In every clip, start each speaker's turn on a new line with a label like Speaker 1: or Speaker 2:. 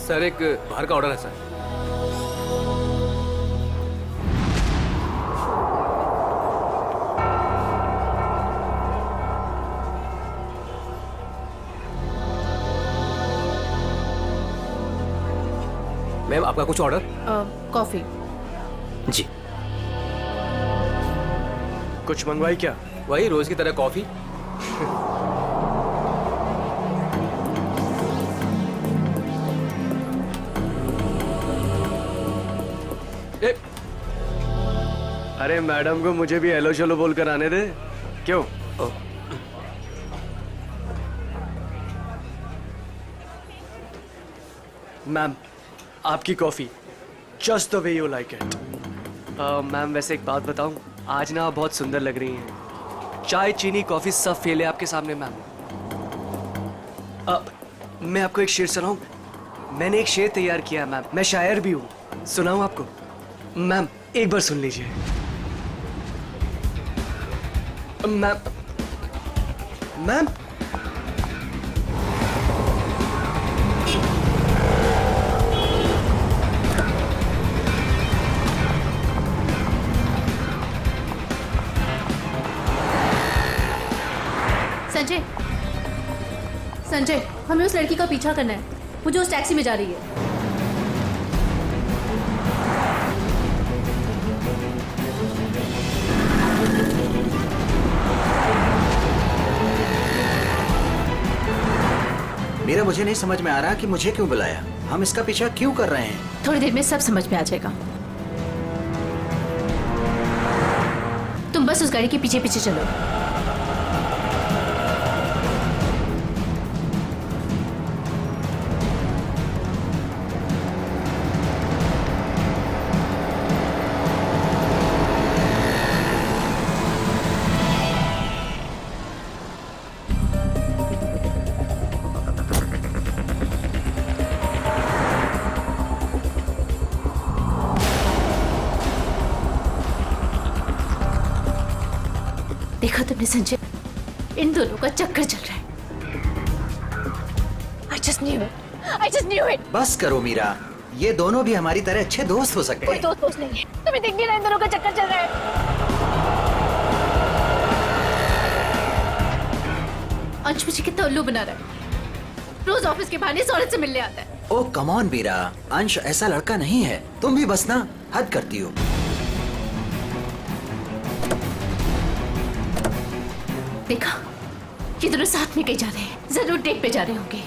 Speaker 1: Sir एक बाहर का ऑर्डर है सर। मैम आपका कुछ ऑर्डर?
Speaker 2: कॉफी।
Speaker 1: जी।
Speaker 3: कुछ मंगवाई क्या?
Speaker 1: वही रोज की तरह कॉफी।
Speaker 3: अरे मैडम को मुझे भी हेलो चलो बोलकर आने दे। क्यों? मैम आपकी coffee just the way you like it. Ma'am वैसे एक बात बताऊं, आज ना आप बहुत सुंदर लग रही हैं। चाय चीनी कॉफी सब फेल है आपके सामने मैम। मैं आपको एक शेर सुनाऊं? मैंने एक शेर तैयार किया है मैम, मैं शायर भी हूं। सुनाऊं आपको? मैम एक बार सुन लीजिए। मैम मैम
Speaker 2: संजय, संजय, हमें उस लड़की का पीछा करना है। वो जो उस टैक्सी में जा रही है।
Speaker 4: मेरा मुझे नहीं समझ में आ रहा कि मुझे क्यों बुलाया, हम इसका पीछा क्यों कर रहे हैं।
Speaker 2: थोड़ी देर में सब समझ में आ जाएगा। तुम बस उस गाड़ी के पीछे पीछे चलो। देखा तुमने संजय, इन दोनों का चक्कर चल रहा है। I just knew it. I just knew it.
Speaker 4: बस करो मीरा, ये दोनों भी हमारी तरह अच्छे दोस्त हो सकते
Speaker 2: कोई
Speaker 4: हैं।
Speaker 2: दोस्त नहीं है। तुम्हें दिख नहीं रहा इन दोनों का चक्कर चल रहा है। अंश मुझे कितना उल्लू बना रहा है। रोज ऑफिस के बहाने औरत से मिलने आता है।
Speaker 4: ओ कम ऑन मीरा, अंश ऐसा लड़का नहीं है। तुम भी बस ना हद करती हो।
Speaker 2: देखा, ये दोनों साथ में कहीं जा रहे हैं। जरूर डेट पे जा रहे होंगे।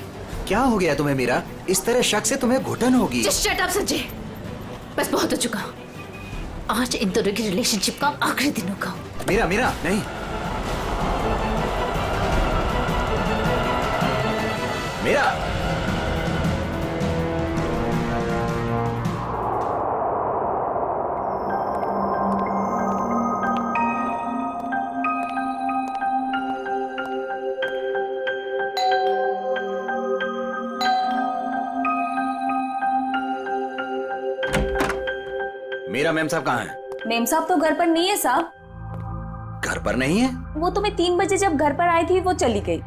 Speaker 4: क्या हो गया तुम्हें मीरा? इस तरह शक से तुम्हें घुटन होगी।
Speaker 2: Just shut up संजय, बस बहुत हो चुका। आज इन दोनों की रिलेशनशिप का आखिरी दिन होगा।
Speaker 4: मीरा मीरा नहीं, मीरा। मीरा मैम साहब कहाँ हैं?
Speaker 5: मेम साहब तो घर पर नहीं है साहब।
Speaker 4: घर पर नहीं है?
Speaker 5: वो तो मैं 3 बजे जब घर पर आई थी वो चली गई।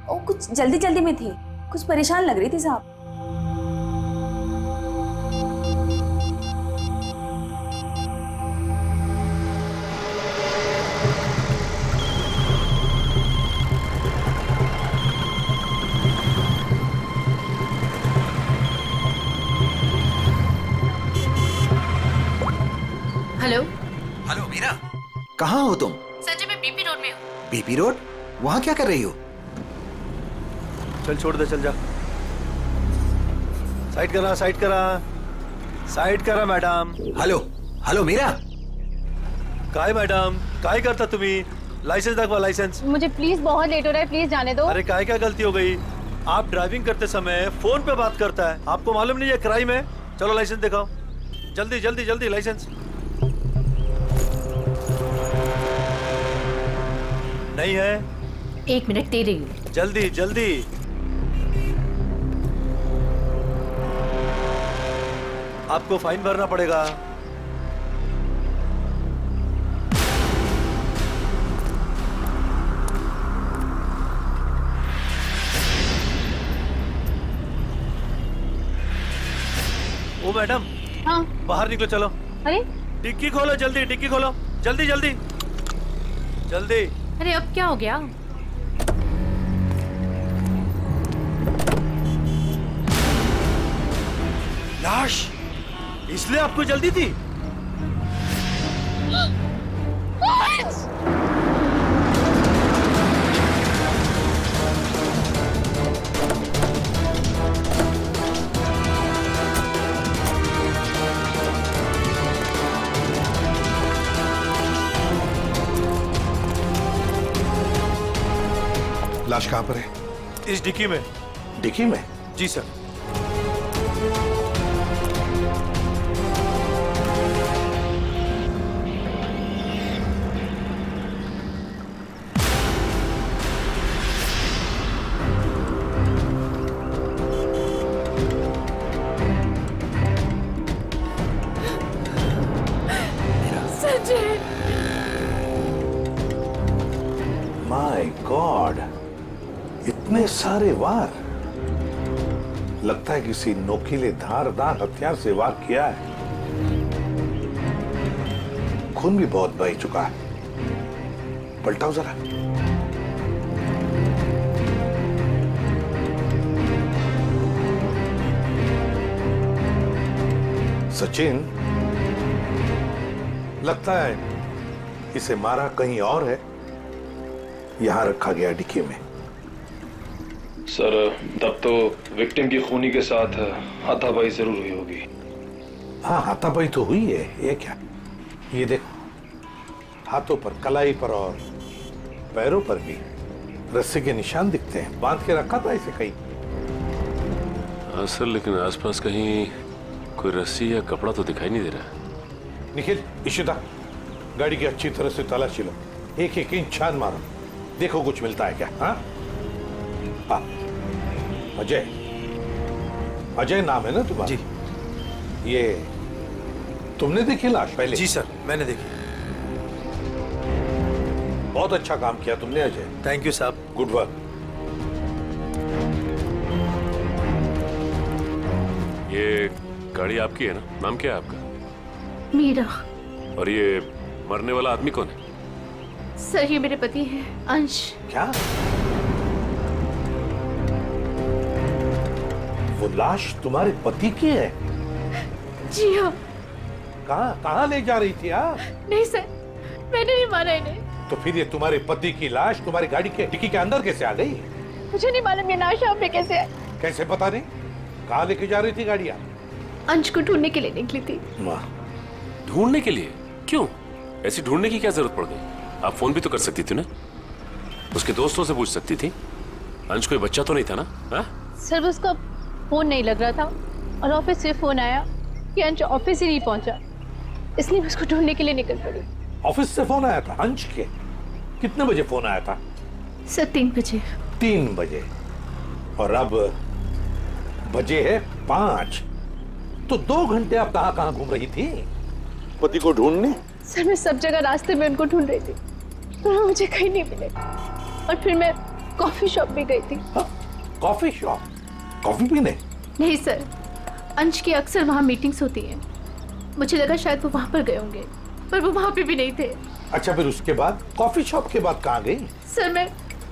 Speaker 5: वो कुछ जल्दी जल्दी में थी, कुछ परेशान लग रही थी साहब।
Speaker 2: हेलो।
Speaker 4: हेलो मीरा, कहाँ हो तुम?
Speaker 2: संजय मैं बीपी रोड में हूँ।
Speaker 4: BP road? वहाँ क्या कर रही हो?
Speaker 6: चल छोड़ दे, चल जा। साइड करा, साइड करा, साइड करा मैडम।
Speaker 4: Hello hello Meera.
Speaker 6: काय मैडम, काय करता तुम्ही? लाइसेंस दाखवा, लाइसेंस।
Speaker 5: मुझे प्लीज बहुत लेट हो रहा है, प्लीज जाने दो।
Speaker 6: अरे काय क्या गलती हो गई? आप ड्राइविंग करते समय फोन पे बात करता है, आपको मालूम नहीं है क्राइम है? चलो लाइसेंस दिखाओ, जल्दी जल्दी जल्दी लाइसेंस। नहीं है?
Speaker 2: 1 मिनट दे रही हूँ।
Speaker 6: जल्दी जल्दी। आपको फाइन भरना पड़ेगा। ओ मैडम,
Speaker 2: हाँ।
Speaker 6: बाहर निकलो, चलो।
Speaker 2: अरे
Speaker 6: डिक्की खोलो, जल्दी डिक्की खोलो, जल्दी जल्दी जल्दी।
Speaker 2: अरे अब क्या हो गया?
Speaker 6: लाश, इसलिए आपको जल्दी थी?
Speaker 7: लाश कहाँ पर है?
Speaker 6: इस डिक्की में।
Speaker 7: डिक्की में?
Speaker 6: जी सर।
Speaker 7: माय गॉड, इतने सारे वार। लगता है किसी नोकीले धारदार हथियार से वार किया है। खून भी बहुत बह चुका है। पलटाओ जरा। सचिन, लगता है इसे मारा कहीं और है, यहां रखा गया डिक्की में।
Speaker 8: सर, तब तो विक्टिम की खूनी के साथ हाथापाई जरूर हुई होगी।
Speaker 7: हाँ, हाथापाई तो हुई है। ये क्या? ये देखो, हाथों पर, कलाई पर और पैरों पर भी रस्सी के निशान दिखते हैं। बांध के रखा था इसे कहीं।
Speaker 9: हाँ सर, लेकिन आसपास कहीं कोई रस्सी या कपड़ा तो दिखाई नहीं दे रहा।
Speaker 7: निखिल, इशिता, गाड़ी की अच्छी तरह से तलाशी लो। एक एक इंच छान मारो, देखो कुछ मिलता है क्या। हाँ हाँ। अजय, अजय नाम है ना तुम्हारा?
Speaker 6: जी।
Speaker 7: ये तुमने देखी लाश पहले?
Speaker 6: जी सर, मैंने देखी।
Speaker 7: बहुत अच्छा काम किया तुमने अजय।
Speaker 6: थैंक यू साहब।
Speaker 7: Good work.
Speaker 9: ये गाड़ी आपकी है ना? नाम क्या है आपका?
Speaker 2: मीरा।
Speaker 9: और ये मरने वाला आदमी कौन है?
Speaker 2: सर, ये मेरे पति हैं, अंश।
Speaker 7: क्या? वो लाश तुम्हारे पति की है?
Speaker 2: जी हाँ।
Speaker 7: कहाँ कहाँ ले जा रही थी? हाँ,
Speaker 2: नहीं सर, मैंने नहीं मारा इन्हें।
Speaker 7: तो फिर ये तुम्हारे पति की लाश तुम्हारी गाड़ी के डिक्की के अंदर कैसे आ गई?
Speaker 2: मुझे नहीं मालूम ये लाश यहाँ पे कैसे है।
Speaker 7: कैसे पता नहीं? कहाँ लेके जा रही थी गाड़ियाँ?
Speaker 2: अंश को ढूंढने के लिए निकली थी।
Speaker 7: वाह।
Speaker 9: ढूंढने के लिए? क्यों? ऐसी ढूंढने की क्या जरूरत पड़ गई? आप फोन भी तो कर सकती थी ना, उसके दोस्तों से पूछ सकती थी। अंश कोई बच्चा तो नहीं था ना? हा?
Speaker 2: सर, उसका फोन नहीं लग रहा था और ऑफिस से फोन आया कि अंश ऑफिस ही नहीं पहुंचा, इसलिए मैं उसको ढूंढने के लिए निकल पड़ी।
Speaker 7: ऑफिस से फोन आया था अंश के? कितने बजे फोन आया था?
Speaker 2: सर, 3 बजे।
Speaker 7: 3 बजे। और अब बजे है 5। तो 2 घंटे आप कहाँ कहाँ घूम रही थी पति को ढूंढने?
Speaker 2: सर, मैं सब जगह रास्ते में उनको ढूंढ रही थी, तो वो मुझे कहीं नहीं मिले। और फिर मैं कॉफी शॉप भी गई थी।
Speaker 7: Coffee shop? कॉफी पीने?
Speaker 2: नहीं सर, अंश की अक्सर वहाँ मीटिंग्स होती हैं। मुझे लगा शायद वो वहाँ पर गए होंगे, पर वो वहाँ पे भी नहीं थे।
Speaker 7: अच्छा, फिर उसके बाद कॉफी शॉप के बाद कहाँ गई?
Speaker 2: सर, मैं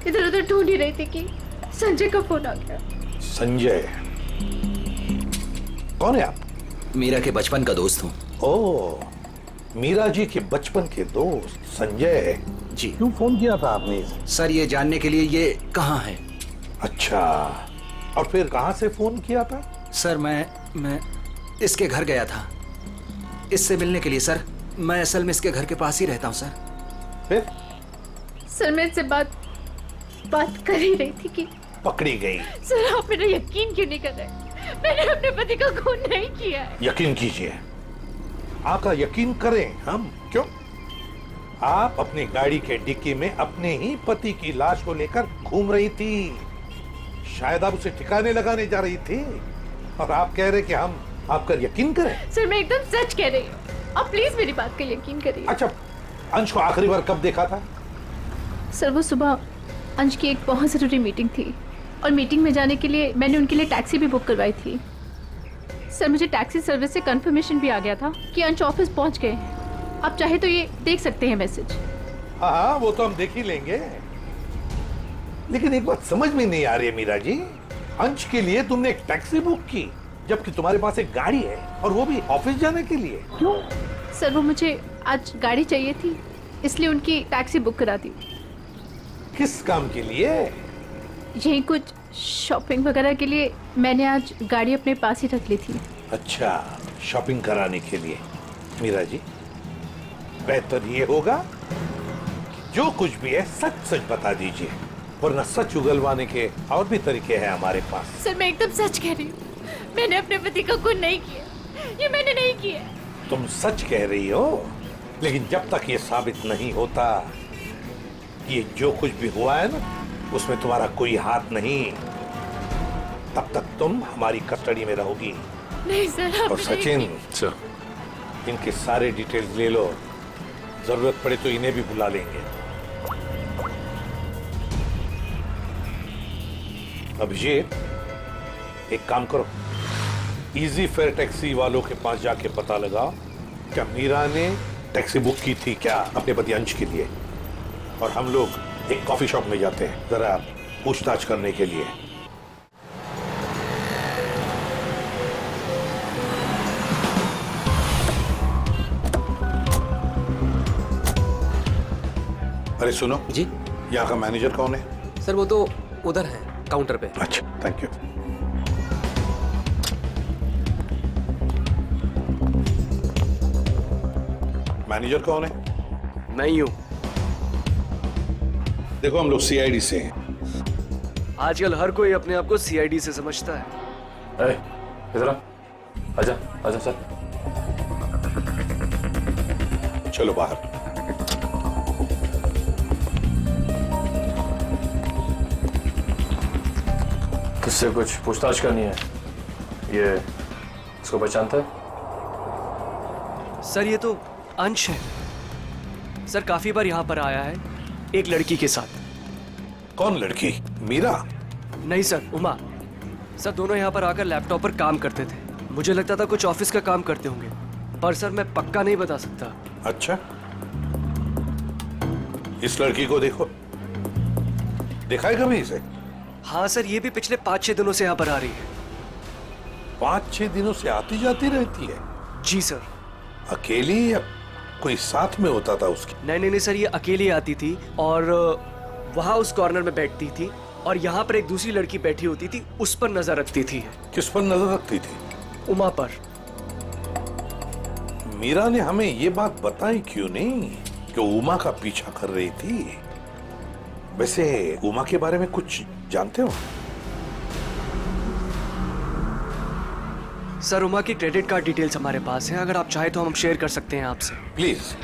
Speaker 2: इधर उधर ढूंढ ही रही थी कि संजय का फोन आ गया।
Speaker 7: संजय कौन है आप?
Speaker 4: मीरा के बचपन का दोस्त हूँ।
Speaker 7: ओह, मीरा जी के बचपन के दोस्त संजय
Speaker 4: जी।
Speaker 7: क्यों फोन किया था आपने?
Speaker 4: सर, ये जानने के लिए ये कहाँ है।
Speaker 7: अच्छा, और फिर कहाँ से फोन किया था?
Speaker 4: सर, मैं इसके घर गया था इससे मिलने के लिए। सर, मैं असल में इसके घर के पास ही रहता हूँ सर।
Speaker 7: फिर?
Speaker 2: सर, मैं इससे बात कर ही रही थी कि
Speaker 7: पकड़ी गई।
Speaker 2: सर, आप मेरा यकीन क्यों नहीं कर रहे? मैंने अपने पति का खून नहीं किया है।
Speaker 7: यकीन कीजिए, आपका यकीन करें हम? क्यों? आप अपनी गाड़ी के डिक्की में अपने ही पति की लाश को लेकर घूम रही थी। शायद आप उसे ठिकाने लगाने जा रही थी, और आप कह रहे कि हम आपका यकीन करें?
Speaker 2: सर, मैं एकदम सच कह रही हूँ, आप प्लीज मेरी बात का यकीन करिए।
Speaker 7: अच्छा, अंश को आखिरी बार कब देखा था?
Speaker 2: सर, वो सुबह अंश की एक बहुत जरूरी मीटिंग थी, और मीटिंग में जाने के लिए मैंने उनके लिए टैक्सी भी बुक करवाई थी। सर मुझे टैक्सी सर्विस से कंफर्मेशन भी आ गया था कि अंश ऑफिस पहुंच गए हैं। आप चाहे तो ये देख सकते हैं मैसेज।
Speaker 7: हाँ हाँ, वो तो हम देख ही लेंगे। लेकिन एक बात समझ में नहीं आ रही है मीरा जी, अंश के लिए तुमने एक टैक्सी बुक की जबकि तुम्हारे पास एक गाड़ी है और वो भी ऑफिस जाने के लिए।
Speaker 2: क्यों? सर वो मुझे आज गाड़ी चाहिए थी इसलिए उनकी टैक्सी बुक करा दी।
Speaker 7: किस काम के लिए?
Speaker 2: यही कुछ शॉपिंग वगैरह के लिए मैंने आज गाड़ी अपने पास ही रख ली थी।
Speaker 7: अच्छा, शॉपिंग कराने के लिए। मीरा जी, बेहतर ये होगा कि जो कुछ भी है सच सच बता दीजिए, वरना सच उगलवाने के और भी तरीके हैं हमारे पास।
Speaker 2: सर मैं एकदम सच कह रही हूँ, मैंने अपने पति का खून नहीं किया, ये मैंने नहीं किया।
Speaker 7: तुम सच कह रही हो, लेकिन जब तक ये साबित नहीं होता कि ये जो कुछ भी हुआ है ना उसमें तुम्हारा कोई हाथ नहीं, तब तक तुम हमारी कस्टडी में रहोगी।
Speaker 2: नहीं सर,
Speaker 7: और सचिन,
Speaker 9: सर,
Speaker 7: इनके सारे डिटेल्स ले लो, जरूरत पड़े तो इन्हें भी बुला लेंगे। अभिषेक, एक काम करो, इजी फेयर टैक्सी वालों के पास जाके पता लगाओ क्या मीरा ने टैक्सी बुक की थी क्या अपने पति अंश के लिए, और हम लोग एक कॉफी शॉप में जाते हैं जरा पूछताछ करने के लिए। अरे सुनो
Speaker 1: जी।
Speaker 7: यहाँ का मैनेजर कौन है?
Speaker 1: सर वो तो उधर है काउंटर पे।
Speaker 7: अच्छा, थैंक यू। मैनेजर कौन है?
Speaker 3: मैं ही हूँ।
Speaker 7: देखो हम लोग सीआईडी से हैं।
Speaker 3: आजकल हर कोई अपने आप को सीआईडी से समझता है।
Speaker 8: इधर आ, आजा आजा सर।
Speaker 7: चलो बाहर।
Speaker 8: किससे कुछ पूछताछ करनी है? ये इसको पहचानता है?
Speaker 3: सर ये तो अंश है। सर काफी बार यहाँ पर आया है एक लड़की के साथ।
Speaker 7: कौन लड़की? मीरा?
Speaker 3: नहीं सर, उमा। सर दोनों यहाँ पर आकर लैपटॉप पर काम करते थे। मुझे लगता था कुछ ऑफिस का काम करते होंगे, पर सर मैं पक्का नहीं बता सकता।
Speaker 7: अच्छा, इस लड़की को देखो, देखा है कभी इसे?
Speaker 3: हाँ सर, ये भी पिछले 5-6 दिनों से यहाँ पर आ रही है।
Speaker 7: 5-6 दिनों से आती जाती रहती है?
Speaker 3: जी सर।
Speaker 7: अकेली या कोई साथ में होता था उसके?
Speaker 3: नहीं सर, ये अकेली आती थी और वहाँ उस कॉर्नर में बैठती थी और यहाँ पर एक दूसरी लड़की बैठी होती थी, उस पर नजर रखती थी।
Speaker 7: किस पर नजर रखती थी?
Speaker 3: उमा पर।
Speaker 7: मीरा ने हमें ये बात बताई क्यों नहीं कि उमा का पीछा कर रही थी? वैसे उमा के बारे में कुछ जानते हो?
Speaker 3: सर उमा की क्रेडिट कार्ड डिटेल्स हमारे पास हैं, अगर आप चाहे तो हम शेयर कर सकते हैं आपसे।
Speaker 7: प्लीज।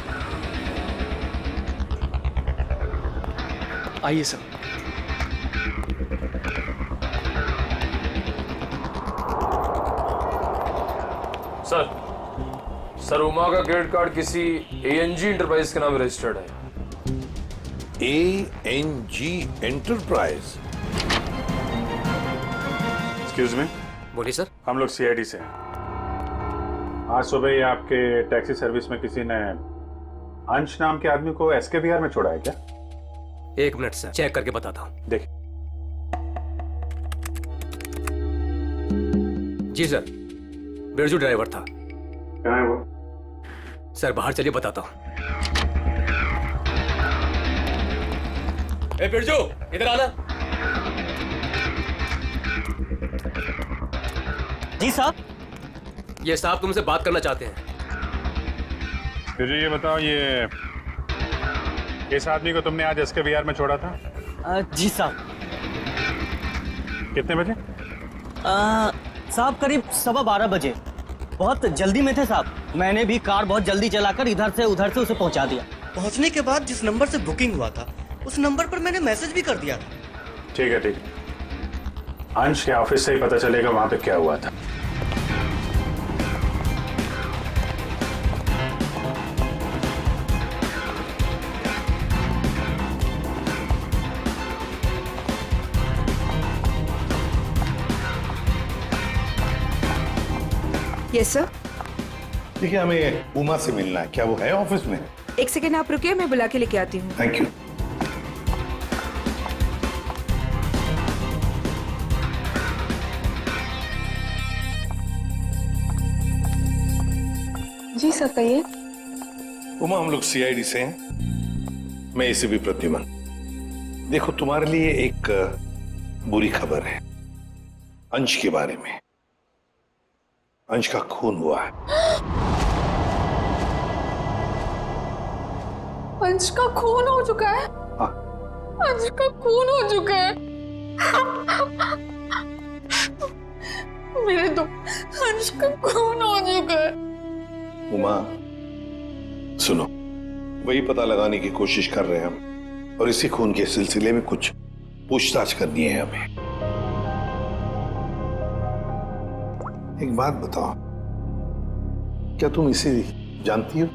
Speaker 3: आइए सर।
Speaker 8: सर उमा का क्रेडिट कार्ड किसी एएनजी इंटरप्राइज के नाम रजिस्टर्ड है।
Speaker 7: एएनजी एंटरप्राइज?
Speaker 10: एक्सक्यूज मी,
Speaker 1: बोलिए सर।
Speaker 10: हम लोग सीआईडी से हैं। आज सुबह ही आपके टैक्सी सर्विस में किसी ने अंश नाम के आदमी को एसके विहार में छोड़ा है क्या?
Speaker 1: 1 मिनट सर, चेक करके बताता हूँ।
Speaker 10: देखिए।
Speaker 1: जी सर, बिरजू ड्राइवर था।
Speaker 10: कहाँ है वो?
Speaker 1: सर बाहर चलिए, बताता हूँ। ए बिरजू, इधर आना।
Speaker 11: जी साहब।
Speaker 1: ये साहब तुमसे बात करना चाहते हैं।
Speaker 10: फिर ये बताओ, ये किस आदमी को तुमने आज एसके विहार में छोड़ा था?
Speaker 11: जी साहब।
Speaker 10: कितने बजे?
Speaker 11: साहब करीब 12:15 बजे। बहुत जल्दी में थे साहब, मैंने भी कार बहुत जल्दी चलाकर इधर से उधर से उसे पहुंचा दिया।
Speaker 12: पहुंचने के बाद जिस नंबर से बुकिंग हुआ था उस नंबर पर मैंने मैसेज भी कर दिया था।
Speaker 10: ठीक है, ठीक है। अंश के ऑफिस से ही पता चलेगा वहां पे क्या हुआ था।
Speaker 13: Yes sir.
Speaker 7: देखिए, हमें उमा से मिलना है। क्या वो है ऑफिस में?
Speaker 13: एक सेकेंड आप रुकिए, मैं बुला के लेके आती हूँ।
Speaker 7: Thank you.
Speaker 2: जी सर कहिए।
Speaker 7: उमा, हम लोग सीआईडी से हैं। मैं एसीपी प्रद्युमन। देखो, तुम्हारे लिए एक बुरी खबर है अंश के बारे में। अंश का खून हुआ है।
Speaker 2: अंश का खून हो चुका है?
Speaker 7: हाँ।
Speaker 2: अंश का खून हो चुका है। मेरे तो अंश का खून हो चुका है।
Speaker 7: उमा, सुनो, वही पता लगाने की कोशिश कर रहे हैं हम, और इसी खून के सिलसिले में कुछ पूछताछ करनी है हमें। एक बात बताओ, क्या तुम इसे जानती हो?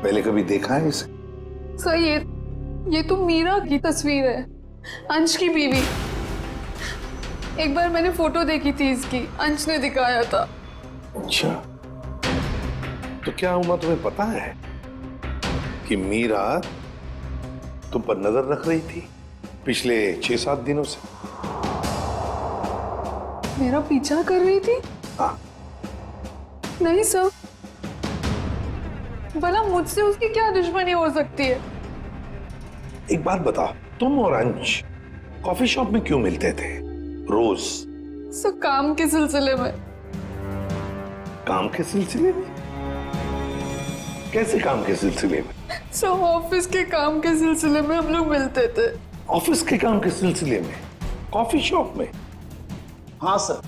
Speaker 7: पहले कभी देखा है इसे?
Speaker 2: सर ये तो मीरा की तस्वीर है, अंश की बीवी। एक बार मैंने फोटो देखी थी इसकी, अंश ने दिखाया था।
Speaker 7: अच्छा, तो क्या उमा तुम्हें पता है कि मीरा तुम पर नजर रख रही थी पिछले 6-7 दिनों से?
Speaker 2: मेरा पीछा कर रही थी?
Speaker 7: हाँ।
Speaker 2: नहीं सर, भला मुझसे उसकी क्या दुश्मनी हो सकती है?
Speaker 7: एक बात बताओ, तुम और अंश कॉफी शॉप में क्यों मिलते थे रोज?
Speaker 2: सर काम के सिलसिले में।
Speaker 7: काम के सिलसिले में? कैसे काम के सिलसिले में?
Speaker 2: सर ऑफिस के काम के सिलसिले में हम लोग मिलते थे।
Speaker 7: ऑफिस के काम के सिलसिले में कॉफी शॉप में?
Speaker 11: हाँ सर।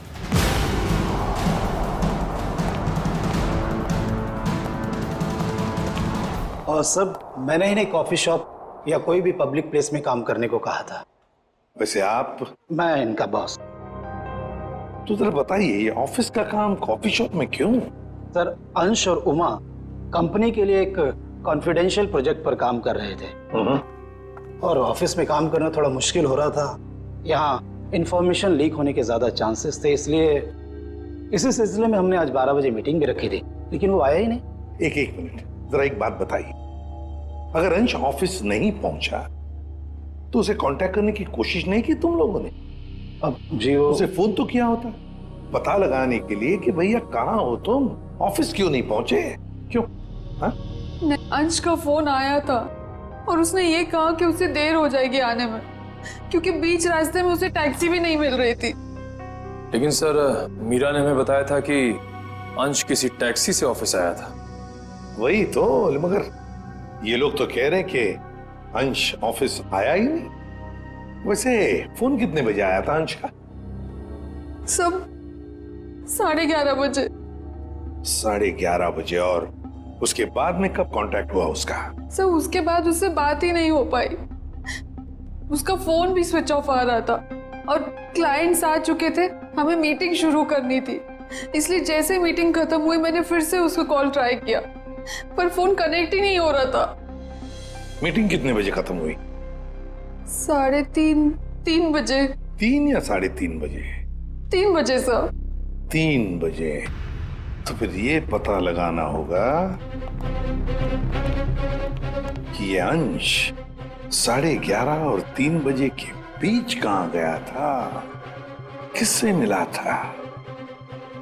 Speaker 11: और सर, मैंने इन्हें कॉफी शॉप या कोई भी पब्लिक प्लेस में काम करने को कहा था।
Speaker 7: वैसे आप?
Speaker 11: मैं इनका बॉस।
Speaker 7: तो जरा बताइए, ये ऑफिस का काम कॉफी शॉप में क्यों?
Speaker 11: सर, अंश और उमा कंपनी के लिए एक कॉन्फिडेंशियल प्रोजेक्ट पर काम कर रहे थे, और ऑफिस में काम करना थोड़ा मुश्किल हो रहा था। यहाँ इंफॉर्मेशन लीक होने के ज्यादा चांसेस थे, इसलिए इसी सिलसिले में हमने आज 12 बजे मीटिंग भी रखी थी, लेकिन वो आया ही नहीं।
Speaker 7: एक मिनट, जरा एक बात बताइए, अगर अंश ऑफिस नहीं पहुंचा तो उसे कांटेक्ट करने की कोशिश नहीं की तुम लोगों ने?
Speaker 11: अब जी वो
Speaker 7: उसे फोन तो किया होता पता लगाने के लिए कि भैया कहाँ हो तुम, ऑफिस क्यों नहीं पहुंचे? क्यों? हाँ?
Speaker 2: अंश का फोन आया था और उसने ये कहा कि उसे देर हो जाएगी आने में, क्योंकि बीच रास्ते में उसे टैक्सी भी नहीं मिल रही थी।
Speaker 8: लेकिन सर, मीरा ने हमें बताया था कि अंश किसी टैक्सी से ऑफिस आया था।
Speaker 7: वही तो, मगर ये लोग तो कह रहे हैं कि अंश ऑफिस आया ही नहीं। वैसे फोन कितने बजे आया था अंश का?
Speaker 2: सब 11:30 बजे।
Speaker 7: 11:30 बजे, और उसके बाद में कब कांटेक्ट हुआ उसका?
Speaker 2: सर उसके बाद उससे बात ही नहीं हो पाई, उसका फोन भी स्विच ऑफ आ रहा था, और क्लाइंट्स आ चुके थे, हमें मीटिंग शुरू करनी थी, इसलिए जैसे मीटिंग खत्म हुई मैंने फिर से उसको कॉल ट्राई किया, पर फोन कनेक्ट ही नहीं हो रहा था।
Speaker 7: मीटिंग कितने बजे खत्म हुई?
Speaker 2: 3:30 बजे।
Speaker 7: 3 या 3:30 बजे?
Speaker 2: 3 बजे सर।
Speaker 7: 3 बजे। तो फिर ये पता लगाना होगा कि ये अंश 11:30 और 3 बजे के बीच कहां गया था, किससे मिला था,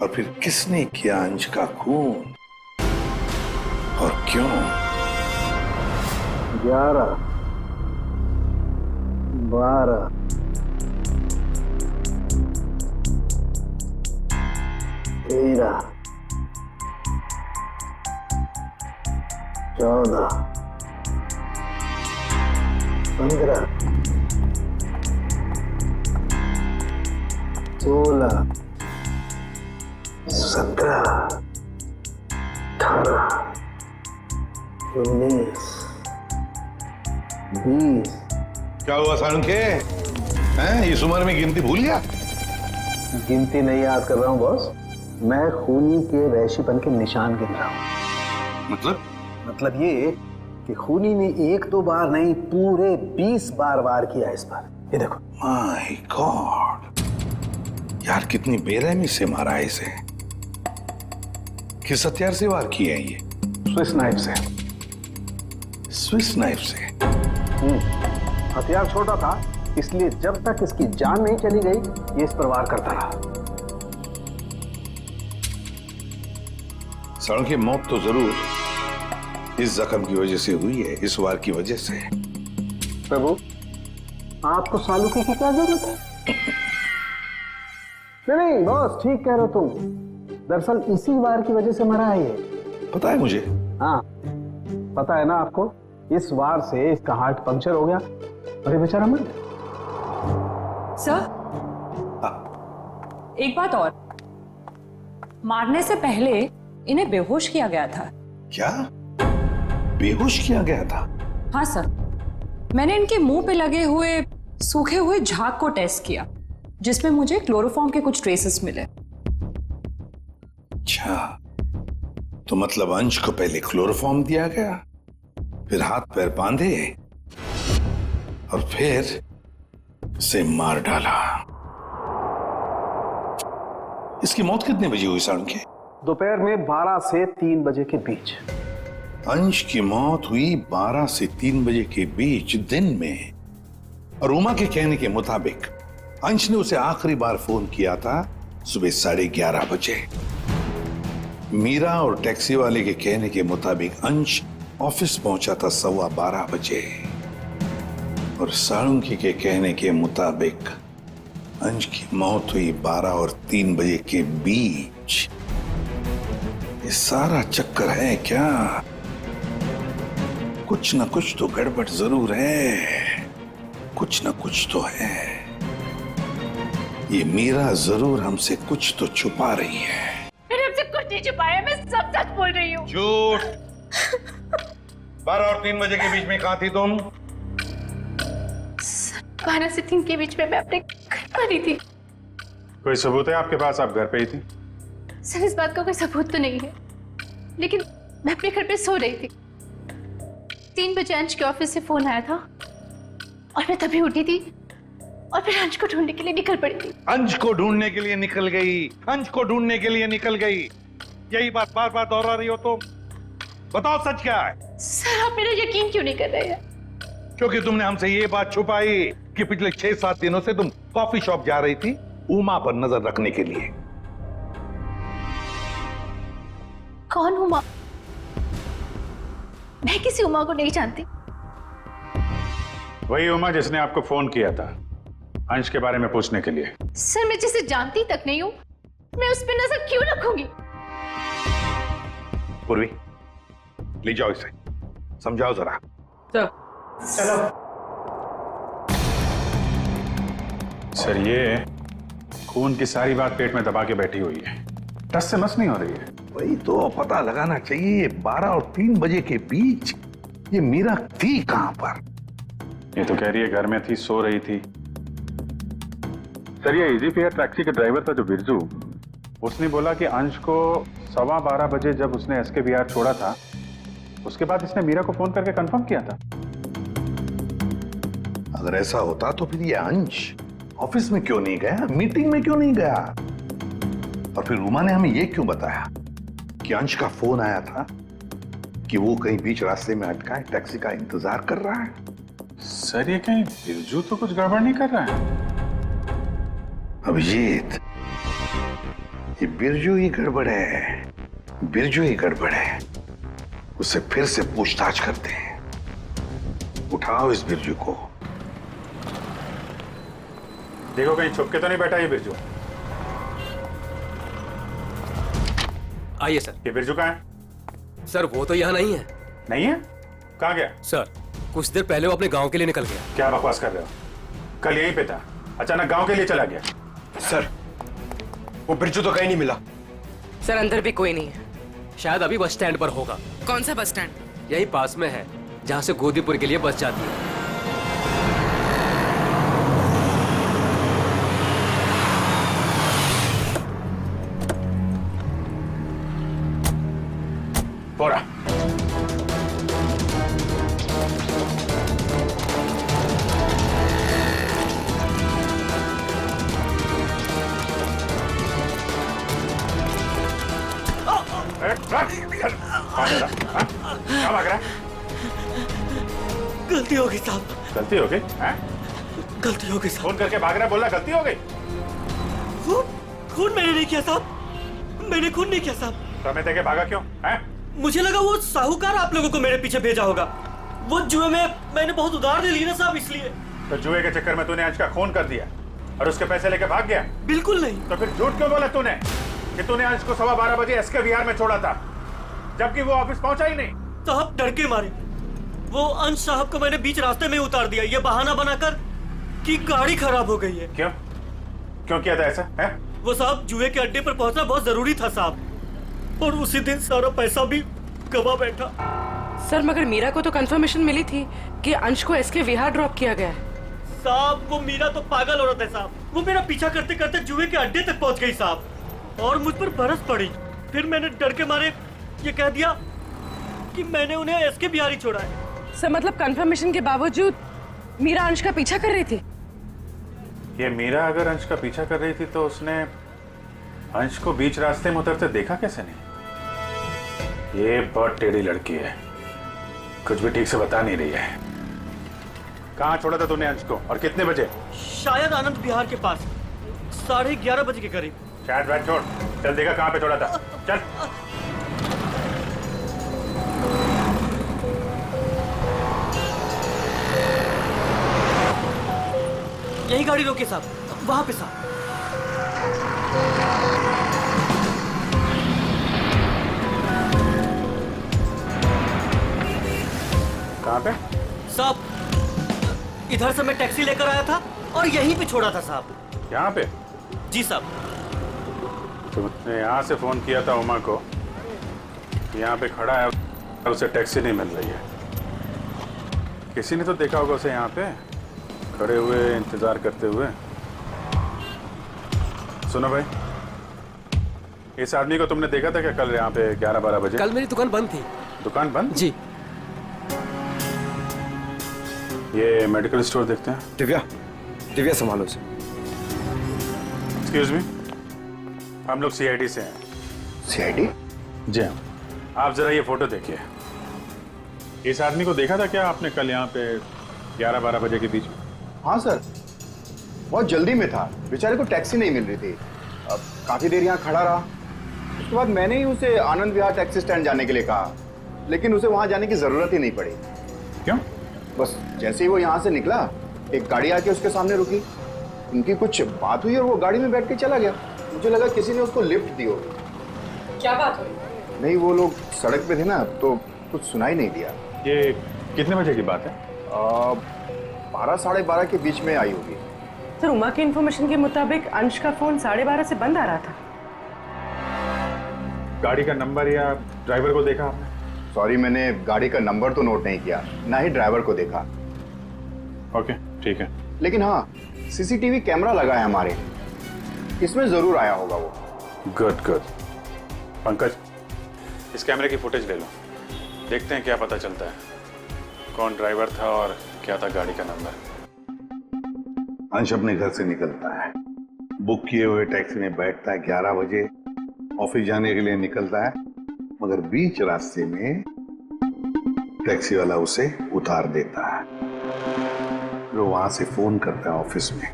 Speaker 7: और फिर किसने किया अंश का खून, और क्यों?
Speaker 11: 11, 12, 13, 14, 15, 16, 17, 18, 19, 20।
Speaker 7: क्या हुआ साळुंखे? हैं, इस उम्र में गिनती भूल गया?
Speaker 11: गिनती नहीं याद कर रहा हूँ बॉस, मैं खूनी के वैश्यपन के निशान गिन रहा हूँ। मतलब ये कि खूनी ने 1-2 बार नहीं, पूरे 20 बार वार किया इस पर। ये देखो।
Speaker 7: माय गॉड, यार कितनी बेरहमी से मारा है इसे। किस हथियार से वार किए हैं ये?
Speaker 11: स्विस नाइफ से।
Speaker 7: स्विस नाइफ से?
Speaker 11: हथियार छोटा था, इसलिए जब तक इसकी जान नहीं चली गई ये इस पर वार करता रहा।
Speaker 7: साड़ू की मौत तो जरूर इस जख्म की वजह से हुई है, इस वार की वजह से।
Speaker 11: प्रभु, आपको सालू की क्या जरूरत है? नहीं बॉस, ठीक कह रहे हो तुम। दरअसल इसी वार की वजह से मरा है ये।
Speaker 7: पता है मुझे।
Speaker 11: हाँ पता है ना आपको, इस वार से इसका हार्ट पंक्चर हो गया और ये बेचारा मर गया।
Speaker 14: सर, एक बात और, मारने से पहले इन्हें बेहोश किया गया था।
Speaker 7: क्या? बेहोश किया गया था?
Speaker 14: हाँ सर, मैंने इनके मुंह पे लगे हुए सूखे हुए झाग को टेस्ट किया, जिसमें मुझे क्लोरोफॉर्म के कुछ ट्रेसेस मिले।
Speaker 7: अच्छा, तो मतलब अंश को पहले क्लोरोफॉर्म दिया गया, फिर हाथ पैर बांधे और फिर से मार डाला। इसकी मौत कितने बजे हुई साड़ू के?
Speaker 11: दोपहर में 12 से 3 बजे के बीच।
Speaker 7: अंश की मौत हुई 12 से 3 बजे के बीच दिन में, और उमा के कहने के मुताबिक अंश ने उसे आखिरी बार फोन किया था सुबह 11:30 बजे। मीरा और टैक्सी वाले के कहने के मुताबिक अंश ऑफिस पहुंचा था 12:15 बजे, और साळुंकी के कहने के मुताबिक अंश की मौत हुई 12 और 3 बजे के बीच। ये सारा चक्कर है क्या? कुछ ना कुछ तो गड़बड़ जरूर है, कुछ ना कुछ तो है। ये मीरा जरूर हमसे कुछ तो छुपा रही है।
Speaker 15: मैंने हमसे कुछ नहीं छुपाया, मैं सब सच बोल रही हूँ।
Speaker 7: झूठ। 12 और 3 बजे के बीच में कहाँ थी तुम?
Speaker 15: 12 से 3 के बीच में मैं अपने घर पर ही थी।
Speaker 10: कोई सबूत है आपके पास, आप घर पे ही थी?
Speaker 15: सर, इस बात का कोई सबूत तो नहीं है, लेकिन मैं अपने घर पे सो रही थी। 3 बजे अंश के ऑफिस से फोन आया था और मैं तभी उठी थी और फिर अंश को ढूंढने के लिए निकल पड़ी थी।
Speaker 7: अंश को ढूंढने के लिए निकल गई, अंश को ढूंढने के लिए निकल गई, यही बात बार बार दोहरा रही हो तुम। बताओ सच क्या है?
Speaker 15: सर, आप मेरा यकीन क्यों नहीं कर रहे हैं?
Speaker 7: क्योंकि तुमने हमसे ये बात छुपाई कि पिछले 6-7 दिनों से तुम कॉफी शॉप जा रही थी उमा पर नजर रखने के लिए।
Speaker 15: कौन उमा? मैं किसी उमा को नहीं जानती।
Speaker 10: वही उमा जिसने आपको फोन किया था अंश के बारे में पूछने के लिए।
Speaker 15: सर, मैं जिसे जानती तक नहीं हूं, मैं उस पर नजर क्यों रखूंगी?
Speaker 7: पूर्वी, ले जाओ इसे, समझाओ जरा।
Speaker 2: चलो।
Speaker 10: सर, ये खून की सारी बात पेट में दबा के बैठी हुई है, टस से मस नहीं हो रही है।
Speaker 7: वही तो पता लगाना चाहिए, 12 और 3 बजे के बीच ये मीरा थी कहां पर?
Speaker 10: ये तो कह रही है घर में थी, सो रही थी। सर, ये इजी फेयर टैक्सी के ड्राइवर था जो बिरजू, उसने बोला कि अंश को 12:15 बजे जब उसने एसके बिहार छोड़ा था, उसके बाद इसने मीरा को फोन करके कंफर्म किया था।
Speaker 7: अगर ऐसा होता तो फिर ये अंश ऑफिस में क्यों नहीं गया, मीटिंग में क्यों नहीं गया? और फिर उमा ने हमें ये क्यों बताया कि अंश का फोन आया था कि वो कहीं बीच रास्ते में अटका है, टैक्सी का इंतजार कर रहा है?
Speaker 10: सर, ये कहीं बिरजू तो कुछ गड़बड़ नहीं कर रहा है?
Speaker 7: अभिजीत, ये बिरजू ही गड़बड़ है, बिरजू ही गड़बड़ है। उससे फिर से पूछताछ करते हैं। उठाओ इस बिरजू को।
Speaker 10: देखो कहीं छुप के तो नहीं बैठा ये बिरजू।
Speaker 1: आइए सर।
Speaker 10: ये बिरजू कहाँ है?
Speaker 1: सर, वो तो यहाँ नहीं है।
Speaker 10: नहीं है? कहाँ गया?
Speaker 1: सर, कुछ देर पहले वो अपने गांव के लिए निकल गया।
Speaker 10: क्या बकवास कर रहे हो? कल यहीं पे था, अचानक गांव के लिए चला गया।
Speaker 16: सर, वो बिरजू तो कहीं नहीं मिला।
Speaker 13: सर, अंदर भी कोई नहीं है।
Speaker 1: शायद अभी बस स्टैंड पर होगा।
Speaker 13: कौन सा बस स्टैंड?
Speaker 1: यही पास में है, जहाँ से गोदीपुर के लिए बस जाती है।
Speaker 10: बोरा। कहाँ जा रहा? हाँ? कहाँ भाग रहा है?
Speaker 12: गलती हो गई साहब।
Speaker 10: गलती हो गई? हैं?
Speaker 12: गलती हो गई साहब।
Speaker 10: फोन करके भाग रहा है, बोला गलती हो गई।
Speaker 12: खून मैंने नहीं किया साहब, मैंने खून नहीं किया साहब।
Speaker 10: समय देके भागा क्यों? हैं?
Speaker 12: मुझे लगा वो साहूकार आप लोगों को मेरे पीछे भेजा होगा। वो जुए में मैंने बहुत उधार ले ली ना साहब, इसलिए।
Speaker 10: तो जुए के चक्कर में तूने अंश का खून कर दिया और उसके पैसे लेके भाग गया?
Speaker 12: बिल्कुल नहीं।
Speaker 10: तो फिर झूठ क्यों बोला तूने कि तूने अंश को 12:15 बजे एसके विहार में छोड़ा था, जबकि वो ऑफिस पहुंचा ही नहीं?
Speaker 12: साहब डर के मारे वो अंश साहब को मैंने बीच रास्ते में उतार दिया, ये बहाना बनाकर कि गाड़ी खराब हो गई है।
Speaker 10: क्यों क्यों किया था ऐसा? है
Speaker 12: वो साहब जुए के अड्डे पर पहुंचना बहुत जरूरी था साहब, और उसी दिन सारा पैसा भी गवा बैठा।
Speaker 13: सर मगर मीरा को तो कंफर्मेशन मिली थी कि अंश को एसके विहार ड्रॉप किया गया है।
Speaker 12: साहब वो मीरा तो पागल औरत है साहब, वो मेरा पीछा करते करते जुए के अड्डे तक पहुंच गई साहब, और मुझ पर बरस पड़ी। फिर मैंने डर के मारे ये कह दिया कि मैंने उन्हें एसके बिहार ही छोड़ा है।
Speaker 13: सर मतलब कंफर्मेशन के बावजूद मीरा अंश का पीछा कर रही थी?
Speaker 10: ये मीरा अगर अंश का पीछा कर रही थी तो उसने अंश को बीच रास्ते में उतरते देखा कैसे नहीं? ये बहुत टेढ़ी लड़की है, कुछ भी ठीक से बता नहीं रही है। कहाँ छोड़ा था तूने अंश को और कितने बजे?
Speaker 12: शायद आनंद विहार के पास 11:30 बजे के करीब।
Speaker 10: शायद बात छोड़, चल देखा कहाँ पे छोड़ा था, चल।
Speaker 12: यही गाड़ी रोके साहब, वहां पे साहब।
Speaker 10: कहाँ पे?
Speaker 12: साहब इधर से मैं टैक्सी लेकर आया था और यहीं पे छोड़ा था साहब।
Speaker 10: यहाँ पे?
Speaker 12: जी साहब।
Speaker 10: तुमने यहाँ से फोन किया था उमा को, यहाँ पे खड़ा है और उसे टैक्सी नहीं मिल रही है। किसी ने तो देखा होगा उसे यहाँ पे खड़े हुए इंतजार करते हुए। सुनो भाई, इस आदमी को तुमने देखा था क्या कल यहाँ पे 11-12 बजे?
Speaker 1: कल मेरी दुकान बंद थी।
Speaker 10: दुकान बंद?
Speaker 1: जी।
Speaker 10: ये मेडिकल स्टोर देखते हैं।
Speaker 16: दिव्या संभालो इसे।
Speaker 10: एक्सक्यूज मी, हम लोग सीआईडी से हैं।
Speaker 7: सीआईडी?
Speaker 10: जी हाँ। आप जरा ये फोटो देखिए। इस आदमी को देखा था क्या आपने कल यहाँ पे 11-12 बजे के बीच में?
Speaker 16: हाँ सर, बहुत जल्दी में था, बेचारे को टैक्सी नहीं मिल रही थी। अब काफी देर यहाँ खड़ा रहा, उसके बाद मैंने ही उसे आनंद विहार टैक्सी स्टैंड जाने के लिए कहा, लेकिन उसे वहां जाने की जरूरत ही नहीं पड़ी।
Speaker 10: क्यों?
Speaker 16: बस जैसे ही वो यहाँ से निकला, एक गाड़ी आके उसके सामने रुकी, उनकी कुछ बात हुई और वो गाड़ी में बैठ के चला गया। मुझे लगा किसी ने उसको लिफ्ट दी होगी।
Speaker 14: क्या बात हुई?
Speaker 16: नहीं, वो लोग सड़क पे थे ना, तो कुछ सुनाई नहीं दिया।
Speaker 10: ये कितने बजे की बात है?
Speaker 16: 12-12:30 के बीच में आई होगी।
Speaker 13: सर उमा की इन्फॉर्मेशन के मुताबिक अंश का फोन 12:30 से बंद आ रहा था।
Speaker 10: गाड़ी का नंबर या ड्राइवर को देखा आपने?
Speaker 16: सॉरी, मैंने गाड़ी का नंबर तो नोट नहीं किया, ना ही ड्राइवर को देखा।
Speaker 10: ओके, ठीक है।
Speaker 16: लेकिन हाँ, सीसीटीवी कैमरा लगा है हमारे, इसमें जरूर आया होगा वो।
Speaker 10: Good good. पंकज, इस कैमरे की फुटेज ले लो, देखते हैं क्या पता चलता है, कौन ड्राइवर था और क्या था गाड़ी का नंबर।
Speaker 7: अंश अपने घर से निकलता है, बुक किए हुए टैक्सी में बैठता है, 11 बजे ऑफिस जाने के लिए निकलता है, मगर बीच रास्ते में टैक्सी वाला उसे उतार देता है। फिर वहां से फोन करता है ऑफिस में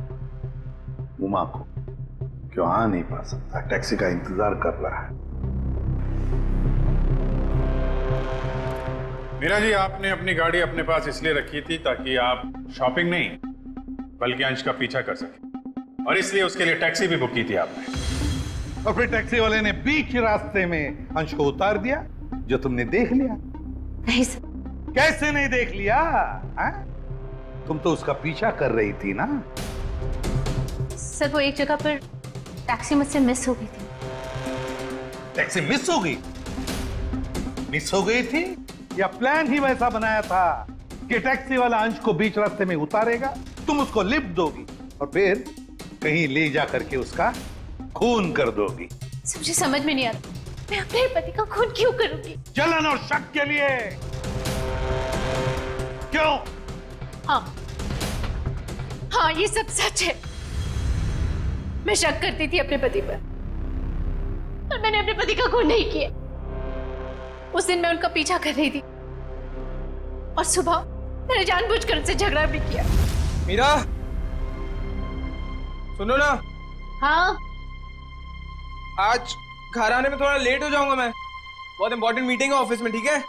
Speaker 7: उमा को, क्यों आ नहीं पा सकता, टैक्सी का इंतजार कर रहा है।
Speaker 10: मीरा जी, आपने अपनी गाड़ी अपने पास इसलिए रखी थी ताकि आप शॉपिंग नहीं बल्कि अंश का पीछा कर सके, और इसलिए उसके लिए टैक्सी भी बुक की थी आपने।
Speaker 7: और फिर टैक्सी वाले ने बीच रास्ते में अंश को उतार दिया, जो तुमने देख लिया।
Speaker 15: नहीं सर।
Speaker 7: कैसे नहीं देख लिया? तुम तो उसका पीछा कर रही थी ना।
Speaker 15: सर वो एक जगह पर टैक्सी मुझसे मिस हो गई थी।
Speaker 7: टैक्सी मिस हो गई? मिस हो गई थी या प्लान ही वैसा बनाया था कि टैक्सी वाला अंश को बीच रास्ते में उतारेगा, तुम उसको लिफ्ट दोगी और फिर कहीं ले जा करके उसका खून कर दोगी?
Speaker 15: मुझे समझ में नहीं आता, मैं अपने पति का खून क्यों करूंगी?
Speaker 7: जलन और शक के लिए। क्यों?
Speaker 15: हाँ ये सब सच है। मैं शक करती थी अपने पति पर, और मैंने अपने पति का खून नहीं किया। उस दिन मैं उनका पीछा कर रही थी और सुबह मैंने जानबूझकर उनसे झगड़ा भी किया।
Speaker 17: मीरा, सुनो ना।
Speaker 15: हाँ,
Speaker 17: आज घर आने में थोड़ा लेट हो जाऊंगा मैं, बहुत इंपॉर्टेंट मीटिंग है ऑफिस में, ठीक है?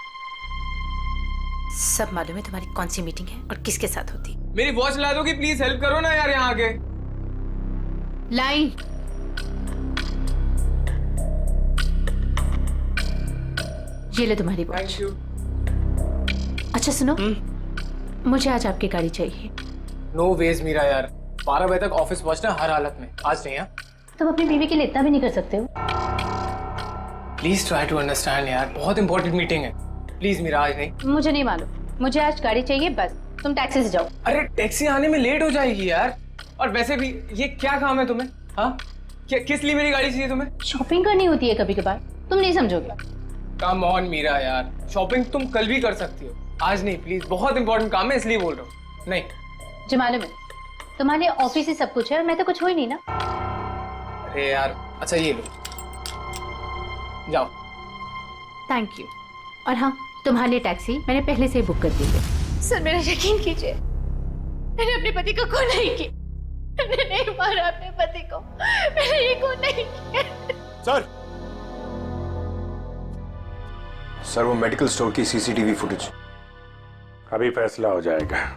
Speaker 15: सब मालूम है तुम्हारी कौन सी मीटिंग है और किसके साथ होती।
Speaker 17: मेरी वॉच ला दोगी प्लीज? हेल्प करो ना यार यहाँ आके।
Speaker 15: लाइन। ये ले तुम्हारी वॉच। अच्छा सुनो, मुझे आज आपकी गाड़ी चाहिए।
Speaker 17: नो वेज मीरा यार, 12 बजे तक ऑफिस पहुंचना हर हालत में, आज नहीं।
Speaker 15: तुम अपनी बीवी के लिए इतना भी नहीं कर सकते हो?
Speaker 17: प्लीज ट्राई टू अंडरस्टैंड यार, बहुत इंपॉर्टेंट मीटिंग है। प्लीज मीरा, आज नहीं।
Speaker 15: मुझे नहीं मालूम, मुझे आज गाड़ी चाहिए बस। तुम टैक्सी से जाओ।
Speaker 17: अरे टैक्सी आने में लेट हो जाएगी यार, और वैसे भी ये क्या काम है तुम्हें? हाँ, किस लिए मेरी गाड़ी चाहिए तुम्हें?
Speaker 15: शॉपिंग करनी होती है कभी कभार, तुम नहीं समझोगे।
Speaker 17: कम ऑन मीरा यार, शॉपिंग तुम कल भी कर सकती हो, आज नहीं प्लीज। बहुत इंपॉर्टेंट काम है इसलिए बोल रहा हूँ। नहीं
Speaker 15: जो मालूम है तुम्हारे ऑफिस ही सब कुछ है और मैं तो कुछ हो ही नहीं ना।
Speaker 17: अरे यार, अच्छा ये लो, जाओ।
Speaker 15: Thank you. और हाँ, तुम्हारे लिए टैक्सी मैंने पहले से ही बुक कर दी है। सर मेरा यकीन कीजिए, मैंने अपने पति को खून नहीं की। मैंने नहीं मारा अपने पति को, मैंने ये खून नहीं किया।
Speaker 10: सर वो मेडिकल स्टोर की सीसीटीवी फुटेज, अभी फैसला हो जाएगा।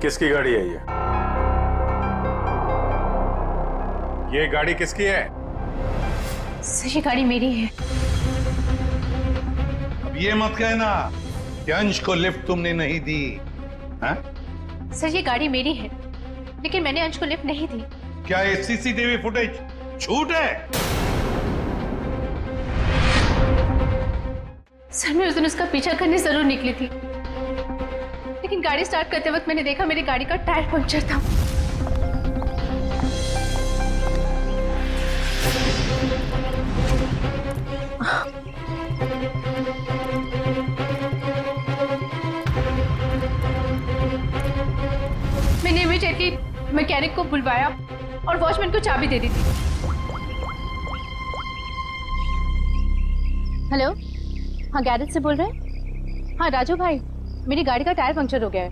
Speaker 10: किसकी गाड़ी है ये गाड़ी किसकी है?
Speaker 15: सर ये गाड़ी मेरी है।
Speaker 7: अब ये मत कहना कि अंश को लिफ्ट तुमने नहीं दी। हाँ?
Speaker 15: सर ये गाड़ी मेरी है, लेकिन मैंने अंश को लिफ्ट नहीं दी।
Speaker 7: क्या ये सीसीटीवी फुटेज झूठ है?
Speaker 15: सर मैं उस दिन उसका पीछा करने जरूर निकली थी, लेकिन गाड़ी स्टार्ट करते वक्त मैंने देखा मेरी गाड़ी का टायर पंक्चर था। मैंने इमीडिएटली मैकेनिक को बुलवाया और वॉचमैन को चाबी दे दी थी। हेलो, हाँ गैरेज से बोल रहे हैं? हाँ राजू भाई, मेरी गाड़ी का टायर पंक्चर हो गया है।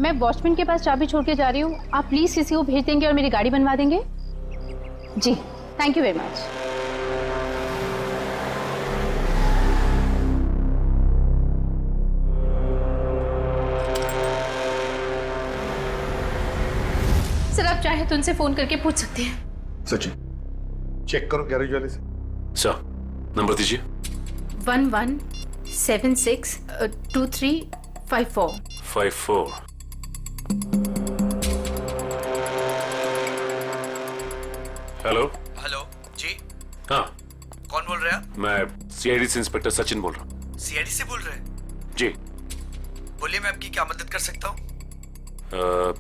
Speaker 15: मैं वॉचमैन के पास चाबी छोड़ के जा रही हूँ, आप प्लीज किसी को भेज देंगे और मेरी गाड़ी बनवा देंगे? जी thank you very much. Sir आप चाहे तो उनसे फोन करके पूछ सकते हैं।
Speaker 7: सचिन चेक करो गैरेज वाले से।
Speaker 9: सर नंबर दीजिए।
Speaker 15: 11762354।
Speaker 9: हेलो।
Speaker 4: हेलो जी।
Speaker 9: हाँ
Speaker 4: कौन बोल रहे हैं आप?
Speaker 9: मैं सीआईडी से इंस्पेक्टर सचिन बोल रहा हूँ।
Speaker 4: सीआईडी से बोल रहे हैं?
Speaker 9: जी
Speaker 4: बोलिए, मैं आपकी क्या मदद कर सकता हूँ?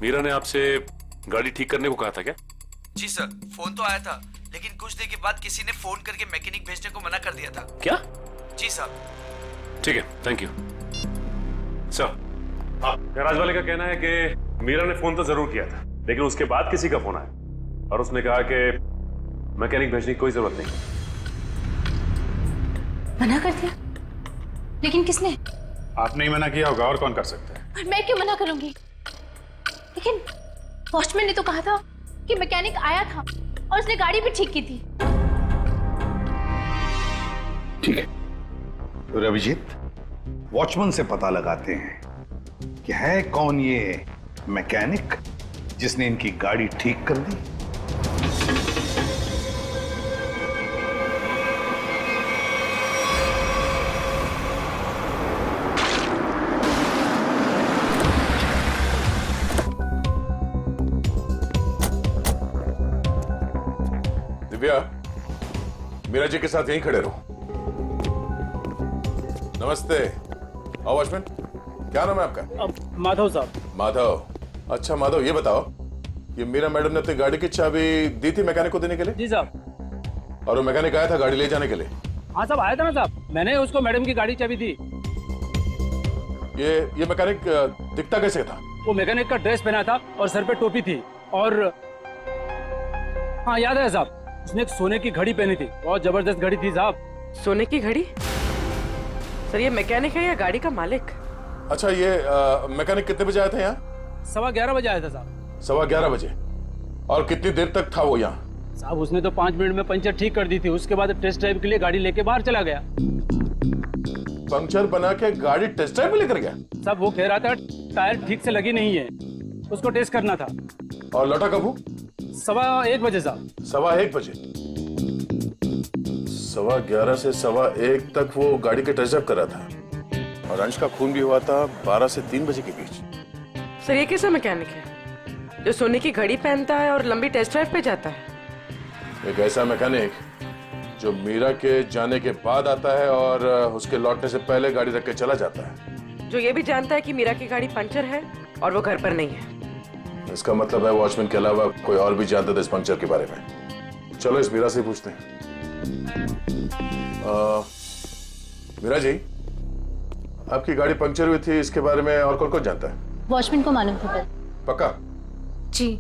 Speaker 9: मीरा ने आपसे गाड़ी ठीक करने को कहा था क्या?
Speaker 4: जी सर, फोन तो आया था, लेकिन कुछ देर के बाद किसी ने फोन करके मैकेनिक भेजने को मना कर दिया था।
Speaker 9: क्या?
Speaker 4: जी साहब।
Speaker 9: ठीक है, थैंक यू सर। गैराज वाले का कहना है कि मीरा ने फोन तो जरूर किया था, लेकिन उसके बाद किसी का फोन आया और उसने कहा कि मैकेनिक भेजने की कोई जरूरत नहीं।
Speaker 15: मना कर दिया? लेकिन किसने?
Speaker 10: आपने ही मना किया होगा, और कौन कर सकता है?
Speaker 15: और मैं क्यों मना करूंगी? लेकिन वॉचमैन ने तो कहा था कि मैकेनिक आया था और उसने गाड़ी भी ठीक की थी।
Speaker 7: ठीक है, तो रविजीत वॉचमैन से पता लगाते हैं कि है कौन ये मैकेनिक जिसने इनकी गाड़ी ठीक कर दी।
Speaker 18: मीरा जी के साथ यहीं खड़े रहो। नमस्ते। आओ वॉचमैन, क्या नाम है आपका?
Speaker 11: माधव साहब।
Speaker 18: माधव। अच्छा माधव, ये बताओ, ये मीरा मैडम ने अपनी गाड़ी की चाबी दी थी मैकेनिक को देने के लिए?
Speaker 11: जी साहब।
Speaker 18: और वो मैकेनिक आया था गाड़ी ले जाने के लिए?
Speaker 11: हाँ साहब, आया था ना साहब, मैंने उसको मैडम की गाड़ी चाबी दी।
Speaker 18: ये मैकेनिक दिखता कैसे था?
Speaker 11: वो मैकेनिक का ड्रेस पहना था और सर पे टोपी थी, और हाँ याद है साहब, उसने एक सोने की घड़ी पहनी थी, बहुत जबरदस्त घड़ी थी साहब।
Speaker 13: सोने की घड़ी? सर ये मैकेनिक है या गाड़ी का मालिक?
Speaker 18: अच्छा, ये मैकेनिक कितने बजे आया था यहाँ?
Speaker 11: 11:15 बजे आया था साहब।
Speaker 18: 11:15 बजे? और कितनी देर तक था वो यहाँ?
Speaker 11: साहब उसने तो 5 मिनट में पंचर ठीक कर दी थी, उसके बाद टेस्ट ड्राइव के लिए गाड़ी लेके बाहर चला गया।
Speaker 18: पंक्चर बना के गाड़ी टेस्ट ड्राइव में लेकर गया?
Speaker 11: साहब वो कह रहा था टायर ठीक से लगी नहीं है, उसको टेस्ट करना था।
Speaker 18: और लौटा कब वो?
Speaker 11: 1:15 बजे साहब।
Speaker 18: 1:15 बजे? 11:15 से 1:15 तक वो गाड़ी के टेस्ट ड्राइव कर रहा था, और अंश का खून भी हुआ था 12 से 3 बजे के बीच।
Speaker 13: सर ये कैसा मैकेनिक है जो सोने की घड़ी पहनता है और लंबी टेस्ट ड्राइव पे जाता है?
Speaker 18: एक ऐसा मैकेनिक जो मीरा के जाने के बाद आता है और उसके लौटने से पहले गाड़ी रख के चला जाता है,
Speaker 13: जो ये भी जानता है कि मीरा की गाड़ी पंचर है और वो घर पर नहीं है।
Speaker 18: इसका मतलब है वॉचमैन के अलावा कोई और भी जानता था इस पंक्चर के बारे में। चलो इस मीरा से पूछते हैं। मीरा जी, आपकी गाड़ी पंक्चर हुई थी, इसके बारे में और कौन कौन जानता है?
Speaker 15: वॉचमैन को मालूम था कल।
Speaker 18: पक्का?
Speaker 15: जी।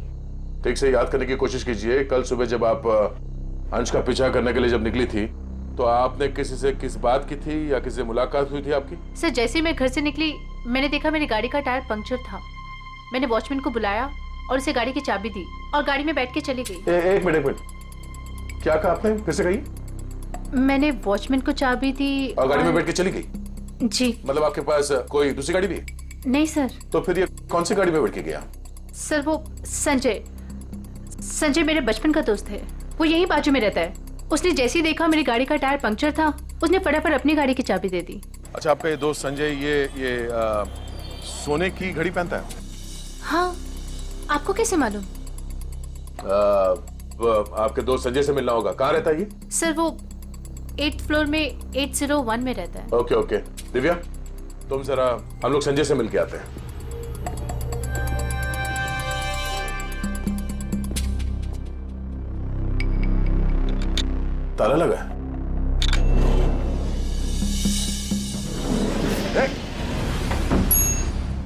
Speaker 18: ठीक से याद करने की कोशिश कीजिए। कल सुबह जब आप अंश का पीछा करने के लिए जब निकली थी, तो आपने किसी से किस बात की थी या किसी से मुलाकात हुई थी आपकी?
Speaker 15: सर जैसे ही मैं घर से निकली, मैंने देखा मेरी गाड़ी का टायर पंक्चर था। मैंने वॉचमैन को बुलाया और उसे गाड़ी की चाबी दी और गाड़ी में बैठ के चली गई।
Speaker 18: एक मिनट, क्या कहा आपने? फिर से कही।
Speaker 15: मैंने वॉचमैन को चाबी दी
Speaker 18: और गाड़ी में बैठ के चली गई?
Speaker 15: जी।
Speaker 18: मतलब आपके पास कोई दूसरी गाड़ी भी है?
Speaker 15: नहीं सर।
Speaker 18: तो फिर ये कौन सी गाड़ी में बैठ के गया?
Speaker 15: सर वो संजय मेरे बचपन का दोस्त है, वो यही बाजू में रहता है। उसने जैसे ही देखा मेरी गाड़ी का टायर पंक्चर था, उसने फटाफट अपनी गाड़ी की चाबी दे दी।
Speaker 18: अच्छा, आपका ये दोस्त संजय ये सोने की घड़ी पहनता है?
Speaker 15: हाँ, आपको कैसे मालूम?
Speaker 18: आपके दोस्त संजय से मिलना होगा। कहाँ रहता है ये?
Speaker 15: सर वो 8th फ्लोर में 801 में रहता है।
Speaker 18: ओके। दिव्या, तुम जरा हम लोग संजय से मिलके आते हैं। ताला लगा है।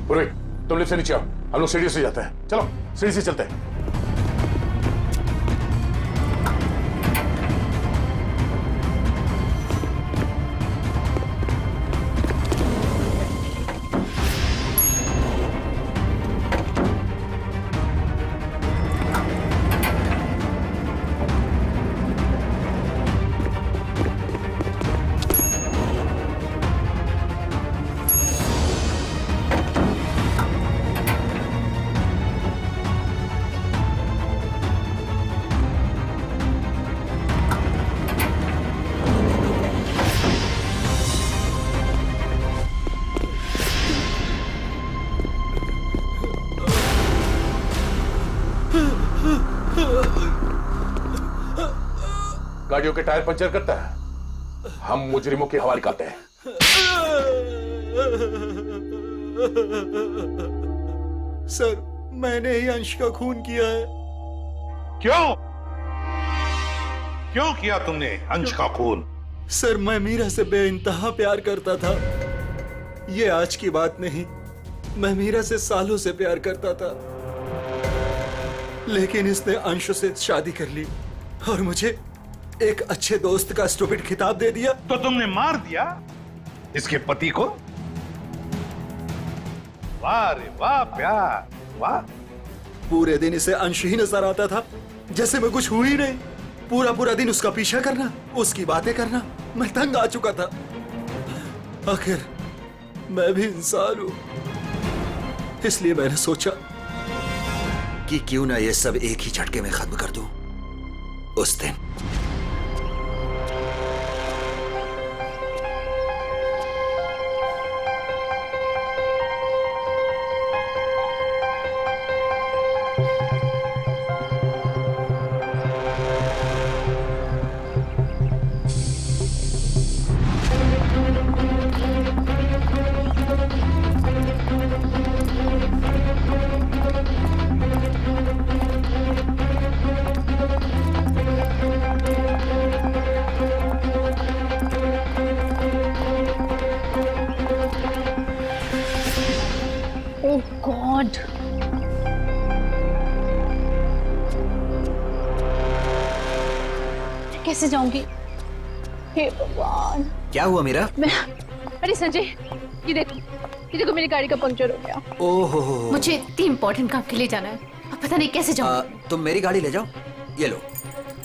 Speaker 18: पुरोहित, तुम लिफ्ट से नीचे आओ, हम लोग सीढ़ी से जाते हैं। चलो सीढ़ी से चलते हैं। गाड़ियों के टायर पंचर करता है, हम मुजरिमों के हवाले करते हैं।
Speaker 19: सर मैंने ही अंश का खून किया है।
Speaker 7: क्यों किया तुमने अंश का खून?
Speaker 19: सर मैं मीरा से बेइंतहा प्यार करता था। ये आज की बात नहीं, मैं मीरा से सालों से प्यार करता था, लेकिन इसने अंश से शादी कर ली और मुझे एक अच्छे दोस्त का स्टूपिड खिताब दे दिया।
Speaker 7: तो तुमने मार दिया इसके पति को? वाह रे वाह प्यार, वाह।
Speaker 19: पूरे दिन इसे अंश ही नजर आता था, जैसे मैं कुछ हुई नहीं। पूरा दिन उसका पीछा करना, उसकी बातें करना, मैं तंग आ चुका था। आखिर मैं भी इंसान हूं, इसलिए मैंने सोचा
Speaker 4: कि क्यों ना ये सब एक ही झटके में खत्म कर दूं। उस दिन
Speaker 15: गॉड। कैसे जाऊंगी? हे भगवान।
Speaker 4: क्या हुआ मीरा?
Speaker 15: अरे संजय, ये देखो मेरी गाड़ी का पंक्चर हो गया।
Speaker 4: ओहो।
Speaker 15: मुझे इतनी इम्पोर्टेंट काम के लिए जाना है, अब पता नहीं कैसे जाऊँ।
Speaker 4: तुम मेरी गाड़ी ले जाओ, ये लो।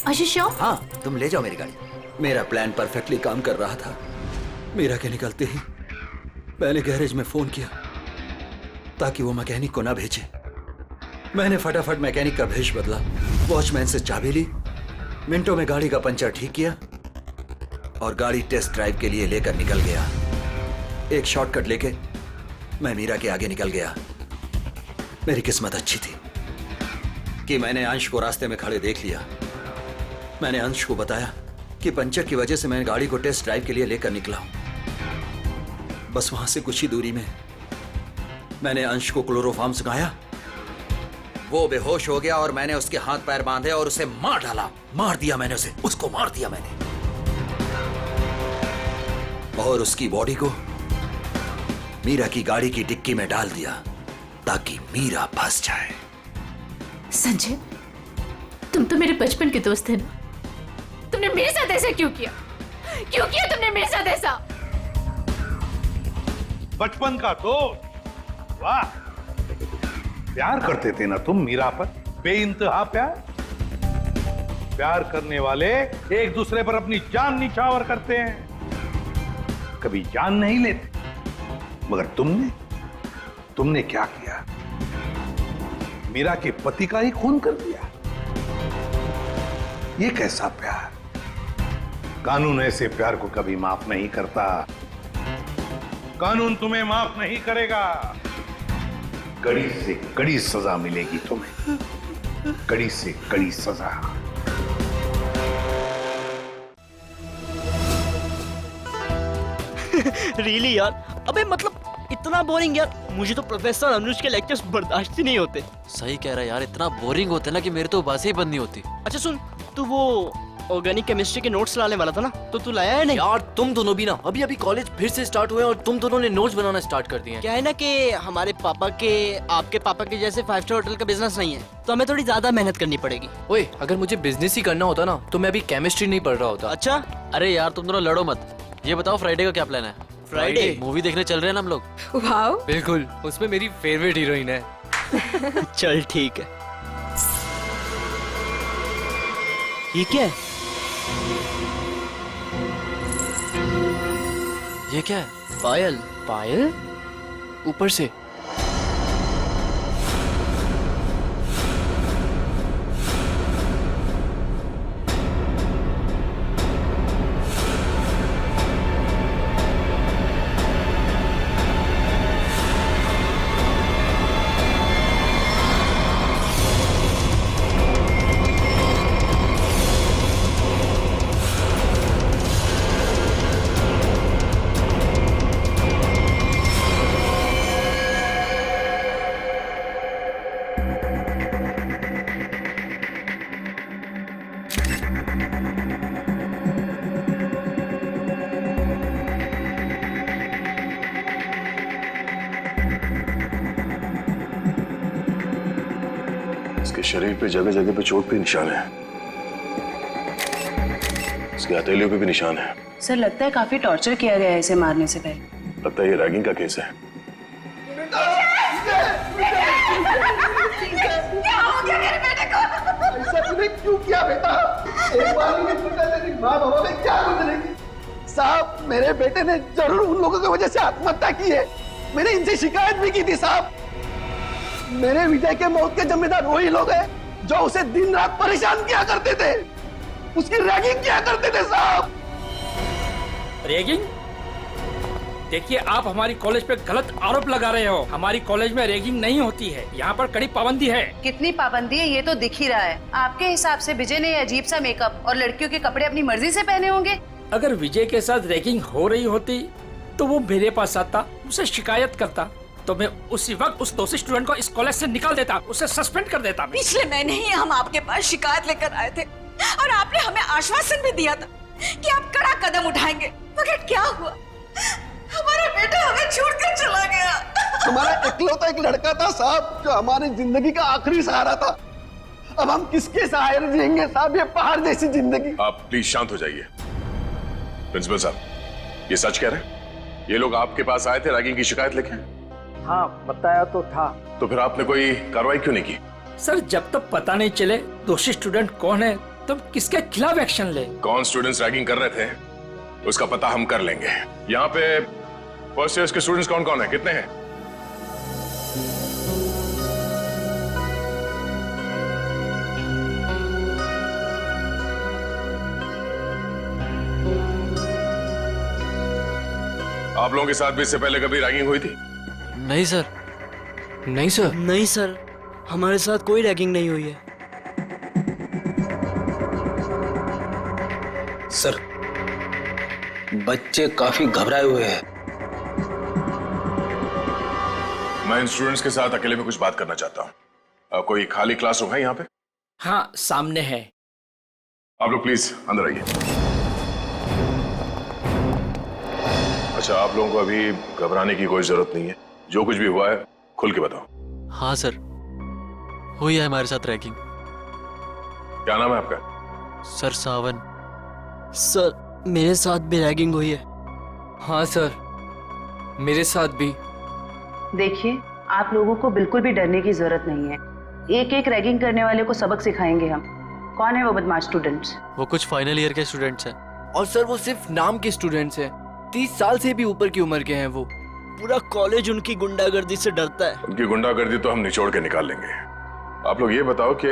Speaker 15: आशीष,
Speaker 4: हाँ, तुम ले जाओ मेरी गाड़ी। मेरा प्लान परफेक्टली काम कर रहा था। मीरा के निकलते ही मैंने गैरेज में फोन किया ताकि वो मैकेनिक को ना भेजे। मैंने फटाफट मैकेनिक का भेष बदला, वॉचमैन से चाबी ली, मिनटों में गाड़ी का पंचर ठीक किया और गाड़ी टेस्ट ड्राइव के लिए लेकर निकल गया। एक शॉर्टकट लेके मैं मीरा के आगे निकल गया। मेरी किस्मत अच्छी थी कि मैंने अंश को रास्ते में खड़े देख लिया। मैंने अंश को बताया कि पंचर की वजह से मैं गाड़ी को टेस्ट ड्राइव के लिए लेकर निकला हूं। बस वहां से कुछ ही दूरी में मैंने अंश को क्लोरोफॉर्म सुखाया। वो बेहोश हो गया और मैंने उसके हाथ पैर बांधे और उसे मार डाला। मार दिया मैंने उसे, उसको मार दिया मैंने। और उसकी बॉडी को मीरा की गाड़ी की डिक्की में डाल दिया ताकि मीरा फंस जाए।
Speaker 15: संजय, तुम तो मेरे बचपन के दोस्त थे ना, तुमने मेरे साथ ऐसा क्यों किया? क्यों किया तुमने मेरे साथ ऐसा?
Speaker 7: बचपन का दोस्त, वाह। प्यार करते थे ना तुम मीरा पर, बेइंतहा प्यार। प्यार करने वाले एक दूसरे पर अपनी जान निछावर करते हैं, कभी जान नहीं लेते। मगर तुमने क्या किया? मीरा के पति का ही खून कर दिया। ये कैसा प्यार? कानून ऐसे प्यार को कभी माफ नहीं करता। कानून तुम्हें माफ नहीं करेगा। कड़ी से कड़ी सजा मिलेगी तुम्हें, कड़ी से कड़ी सजा।
Speaker 12: रियली यार, अबे मतलब इतना बोरिंग यार। मुझे तो प्रोफेसर अनुज के लेक्चर्स बर्दाश्त ही नहीं होते।
Speaker 1: सही कह रहा है यार, इतना बोरिंग होते ना कि मेरे तो बातें ही बंद नहीं होती।
Speaker 12: अच्छा सुन, तू वो ऑर्गेनिक केमिस्ट्री के नोट्स लाने वाला था ना, तो तू लाया है नहीं?
Speaker 1: यार तुम दोनों भी ना अभी अभी कॉलेज फिर से स्टार्ट हुए और तुम दोनों ने नोट्स बनाना स्टार्ट कर दिए हैं।
Speaker 12: क्या है ना कि हमारे पापा के आपके पापा के जैसे 5 स्टार होटल का बिजनेस नहीं है, तो हमें थोड़ी ज्यादा मेहनत करनी पड़ेगी।
Speaker 1: ओए, अगर मुझे बिजनेस ही करना होता ना तो मैं अभी केमिस्ट्री नहीं पढ़ रहा होता।
Speaker 12: अच्छा।
Speaker 1: अरे यार तुम दोनों लड़ो मत। ये बताओ फ्राइडे का क्या प्लान है?
Speaker 12: फ्राइडे
Speaker 1: मूवी देखने चल रहे हैं ना हम लोग।
Speaker 14: वाओ,
Speaker 1: बिल्कुल, उसमें मेरी फेवरेट हीरोइन है।
Speaker 12: चल ठीक है। ये क्या है?
Speaker 1: ये क्या है?
Speaker 12: पायल।
Speaker 1: पायल? ऊपर से?
Speaker 18: इसके शरीर पे जगह जगह पे चोट पे निशान है, इसके हथेलियों पे भी निशान है।
Speaker 20: सर, लगता है काफी टॉर्चर किया गया है इसे मारने से पहले।
Speaker 18: लगता है ये रैगिंग का केस है।
Speaker 21: क्या हो गया मेरे बेटे को? ऐसा तूने क्यों किया बेटा? एक बार भी नहीं सोचा तेरी माँ बाबा में क्या गुजरेगी? साहब, मेरे बेटे ने जरूर उन लोगों की वजह से आत्महत्या की है। मैंने इनसे शिकायत भी की थी साहब। मेरे विजय के मौत के जिम्मेदार वही लोग हैं जो उसे दिन रात परेशान किया करते थे, उसकी रैगिंग किया करते थे साहब।
Speaker 22: रैगिंग? देखिए, आप हमारी कॉलेज पे गलत आरोप लगा रहे हो। हमारी कॉलेज में रैगिंग नहीं होती है, यहाँ पर कड़ी पाबंदी है।
Speaker 20: कितनी पाबंदी है ये तो दिख ही रहा है। आपके हिसाब से विजय ने अजीब सा मेकअप और लड़कियों के कपड़े अपनी मर्जी से पहने होंगे।
Speaker 22: अगर विजय के साथ रैगिंग हो रही होती तो वो मेरे पास आता, उसे शिकायत करता, तो मैं उसी वक्त उस दोषी स्टूडेंट को इस कॉलेज से निकाल देता, उसे सस्पेंड कर देता।
Speaker 21: पिछले महीने ही हम आपके पास शिकायत लेकर आए थे और आपने हमें आश्वासन भी दिया था कि आप कड़ा कदम उठाएंगे, मगर क्या हुआ? हमारा बेटा हमें छोड़कर चला गया। हमारा इकलौता एक लड़का था साहब, जो हमारी जिंदगी का आखिरी सहारा था। अब हम किसके सहारे जिएंगे साहब, ये पहाड़ जैसी जिंदगी।
Speaker 18: आप प्लीज शांत हो जाइए। प्रिंसिपल साहब, ये सच कह रहे हैं? ये लोग आपके पास आए थे रैगिंग की शिकायत लेके?
Speaker 22: हाँ, बताया तो था।
Speaker 18: तो फिर आपने कोई कार्रवाई क्यों नहीं की?
Speaker 22: सर, जब तक पता नहीं चले दोषी स्टूडेंट कौन है, तो किसके खिलाफ एक्शन ले?
Speaker 18: कौन स्टूडेंट्स रैगिंग कर रहे थे उसका पता हम कर लेंगे। यहाँ पे फर्स्ट ईयर के स्टूडेंट्स कौन कौन है, कितने हैं? आप लोगों के साथ भी इससे पहले कभी रैगिंग हुई थी?
Speaker 1: नहीं सर। नहीं सर।
Speaker 5: नहीं सर, हमारे साथ कोई रैगिंग नहीं हुई है।
Speaker 11: सर, बच्चे काफी घबराए हुए हैं।
Speaker 18: मैं इन स्टूडेंट्स के साथ अकेले में कुछ बात करना चाहता हूँ। कोई खाली क्लासरूम है यहाँ पे?
Speaker 22: हाँ, सामने है।
Speaker 18: आप लोग प्लीज अंदर आइए। अच्छा, आप लोगों को अभी घबराने की कोई जरूरत नहीं है। जो कुछ भी हुआ है खुल के बताओ।
Speaker 1: हाँ सर, हुई है हमारे साथ रैगिंग।
Speaker 18: क्या नाम है आपका?
Speaker 1: सर सावन।
Speaker 5: सर, मेरे साथ भी रैगिंग हुई है।
Speaker 3: हाँ सर, मेरे साथ भी।
Speaker 20: देखिए, आप लोगों को बिल्कुल भी डरने की जरूरत नहीं है। एक एक रैगिंग करने वाले को सबक सिखाएंगे हम। कौन है वो बदमाश स्टूडेंट्स?
Speaker 1: वो कुछ फाइनल ईयर के स्टूडेंट्स हैं।
Speaker 5: और सर, वो सिर्फ नाम के स्टूडेंट्स हैं। 30 साल से भी ऊपर की उम्र के हैं वो। पूरा कॉलेज उनकी गुंडागर्दी से डरता है।
Speaker 18: उनकी गुंडागर्दी तो हम निचोड़ के निकाल लेंगे। आप लोग ये बताओ कि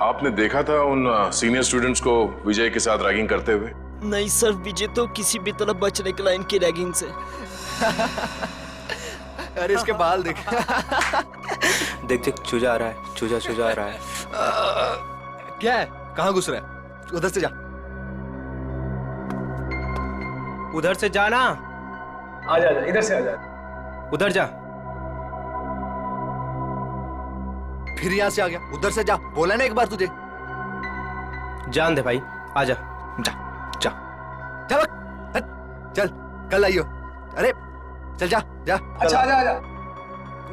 Speaker 18: आपने देखा था उन सीनियर स्टूडेंट्स को विजय के साथ रैगिंग करते हुए?
Speaker 5: नहीं सर, विजय तो किसी भी तरह बच निकला इनकी रैगिंग से।
Speaker 19: अरे इसके बाल देख।
Speaker 3: देख देख, चूजा आ रहा है, चूजा आ रहा है।
Speaker 19: क्या है? कहाँ घुस रहा है? उधर से जा।
Speaker 3: उधर से जाना।
Speaker 17: आजा, इधर से आजा।
Speaker 3: उधर जा।
Speaker 19: फिर यहाँ से आ गया। उधर से जा, बोला ना एक बार तुझे।
Speaker 3: जान दे भाई, आजा।
Speaker 19: जा जा चल, चल कल आइयो। अरे चल जा जा।
Speaker 17: अच्छा, आजा।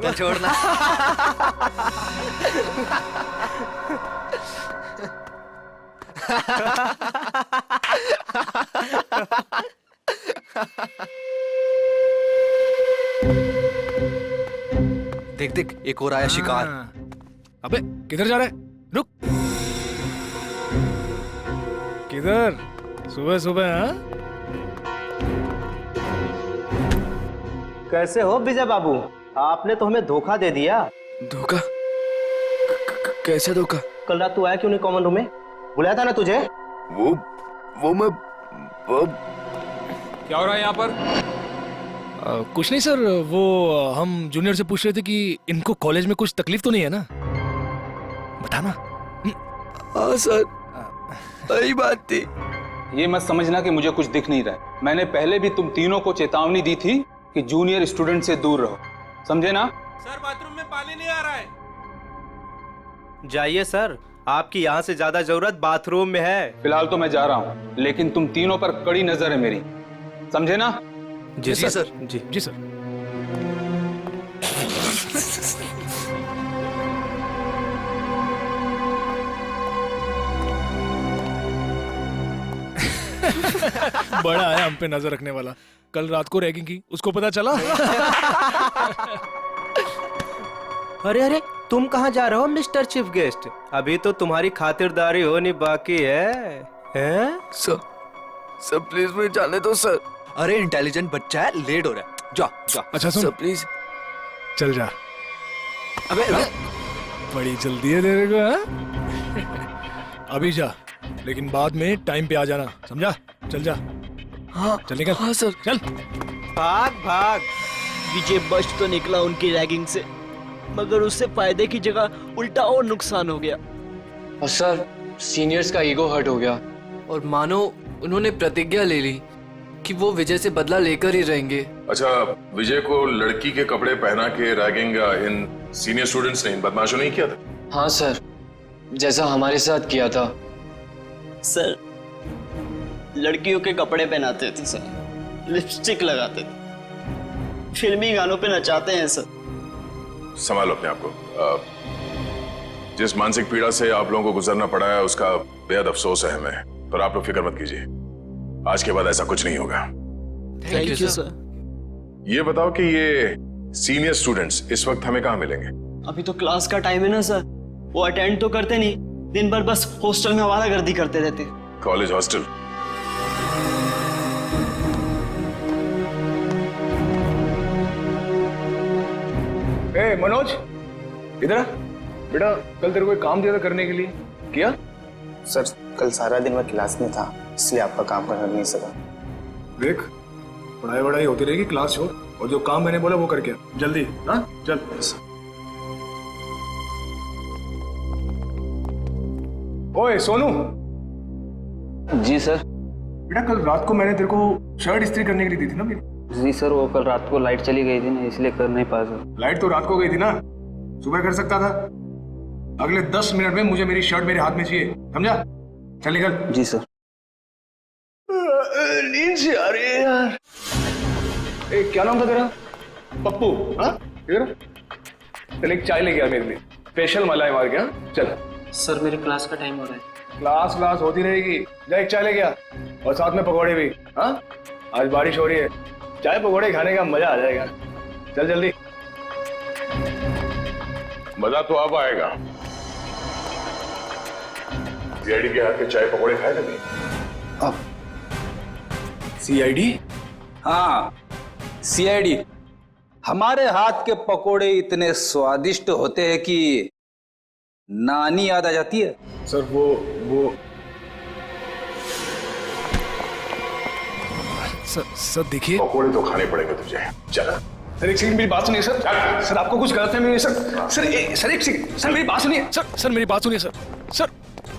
Speaker 19: चल छोड़ना। देख देख, एक और आया शिकार।
Speaker 6: अबे किधर जा रहा है? रुक। किधर? सुबह सुबह? हाँ,
Speaker 3: कैसे हो विजय बाबू? आपने तो हमें धोखा दे दिया।
Speaker 5: धोखा? कैसे धोखा?
Speaker 3: कल रात तू आया क्यों नहीं कॉमन रूम में? बुलाया था ना तुझे?
Speaker 5: वो मैं
Speaker 6: क्या हो रहा है यहाँ पर? कुछ नहीं सर, वो हम जूनियर से पूछ रहे थे कि इनको कॉलेज में कुछ तकलीफ तो नहीं है ना? बताना।
Speaker 5: हाँ सर, सही बात थी।
Speaker 23: ये मत समझना कि मुझे कुछ दिख नहीं रहा है। मैंने पहले भी तुम तीनों को चेतावनी दी थी कि जूनियर स्टूडेंट से दूर रहो, समझे ना?
Speaker 17: सर, बाथरूम में पानी नहीं आ रहा है।
Speaker 3: जाइए सर, आपकी यहाँ से ज्यादा जरूरत बाथरूम में है।
Speaker 23: फिलहाल तो मैं जा रहा हूँ, लेकिन तुम तीनों पर कड़ी नजर है मेरी, समझे ना?
Speaker 3: जी सर।
Speaker 6: जी सर। बड़ा है हम पे नजर रखने वाला। कल रात को रैगिंग की, उसको पता चला?
Speaker 3: अरे अरे, तुम कहाँ जा रहे हो मिस्टर चीफ गेस्ट? अभी तो तुम्हारी खातिरदारी होनी बाकी है। हैं?
Speaker 5: सर प्लीज मुझे जाने दो सर।
Speaker 19: अरे इंटेलिजेंट बच्चा है, लेट हो रहा है। जा जा।
Speaker 6: अच्छा सुन,
Speaker 5: सर प्लीज
Speaker 6: चल जा।
Speaker 19: अबे
Speaker 6: बड़ी जल्दी है तेरे को, हाँ? अभी जा, लेकिन बाद में टाइम पे आ जाना, समझा? चल जा।
Speaker 5: हाँ
Speaker 6: चल निकल।
Speaker 5: हाँ सर।
Speaker 6: चल
Speaker 3: भाग भाग।
Speaker 5: विजय बच तो निकला उनकी रैगिंग से, मगर उससे फायदे की जगह उल्टा और नुकसान हो गया।
Speaker 3: और सर, सीनियर्स का ईगो हर्ट हो गया।
Speaker 1: और मानो उन्होंने प्रतिज्ञा ले ली कि वो विजय से बदला लेकर ही रहेंगे।
Speaker 18: अच्छा, विजय को लड़की के कपड़े पहना के रैगिंग इन सीनियर स्टूडेंट्स ने, इन बदमाशों ने किया था?
Speaker 3: हाँ सर, जैसा हमारे साथ किया था।
Speaker 5: सर, लड़कियों के कपड़े पहनाते थे सर, लिपस्टिक लगाते थे, फिल्मी गानों पे नचाते हैं सर।
Speaker 18: संभालो अपने आप को। जिस मानसिक पीड़ा से आप लोगों को गुजरना पड़ा है उसका बेहद अफसोस है हमें, पर आप लोग फिक्र मत कीजिए, आज के बाद ऐसा कुछ नहीं होगा।
Speaker 5: Thank you sir.
Speaker 18: ये बताओ कि ये सीनियर स्टूडेंट्स इस वक्त हमें कहाँ मिलेंगे?
Speaker 2: अभी तो क्लास का टाइम है ना सर, वो अटेंड तो करते नहीं, दिन भर बस हॉस्टल में आवारागर्दी करते रहते।
Speaker 18: College hostel?
Speaker 6: ए मनोज, इधर आ। बेटा कल तेरे को एक काम दिया था करने के लिए, किया?
Speaker 8: सर कल सारा दिन मैं क्लास में था, इसलिए आपका काम कर नहीं सका।
Speaker 6: देख, पढ़ाई वढ़ाई होती रहेगी, क्लास छोड़, और जो काम मैंने बोला वो करके जल्दी। हाँ चल। ओए सोनू।
Speaker 8: जी सर।
Speaker 6: बेटा कल रात को मैंने तेरे को शर्ट इस्त्री करने के लिए दी थी ना मेरी?
Speaker 8: जी सर, वो कल रात को लाइट चली गई थी ना, इसलिए कर नहीं पाया सर।
Speaker 6: लाइट तो रात को गई थी ना, सुबह कर सकता था। अगले 10 मिनट में मुझे मेरी शर्ट मेरे हाथ में चाहिए, समझा? चल निकल।
Speaker 8: जी सर।
Speaker 6: नींद से आ रही है यार। ए, क्या नाम था तेरा? पप्पू? हाँ इधर चल, एक चाय लेके आ मेरे लिए, स्पेशल मलाई मार के। हाँ चल।
Speaker 2: सर मेरे क्लास का टाइम हो रहा है।
Speaker 6: क्लास होती रहेगी, जा एक चाय लेके आ, और साथ में पकौड़े भी। हाँ आज बारिश हो रही है, चाय पकौड़े खाने का मजा आ जाएगा। चल जल्दी।
Speaker 18: मजा तो अब आएगा। सीआईडी के हाथ के चाय पकौड़े खाए कभी?
Speaker 8: अब
Speaker 6: सीआईडी?
Speaker 23: हाँ सीआईडी। हमारे हाथ के पकोड़े इतने स्वादिष्ट होते हैं कि नानी याद आ जाती है।
Speaker 6: सर वो सर देखिए,
Speaker 18: पकोड़े तो खाने पड़ेंगे तुझे। चल।
Speaker 6: सर एक सेकंड मेरी बात सुनिए सर। सर आपको कुछ गलत है सर। सर एक सेकंड, सर मेरी बात सुनिए। सर मेरी बात सुनिए सर। सर